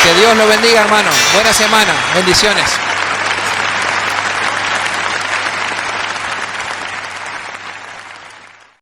Que Dios lo bendiga, hermano. Buena semana. Bendiciones.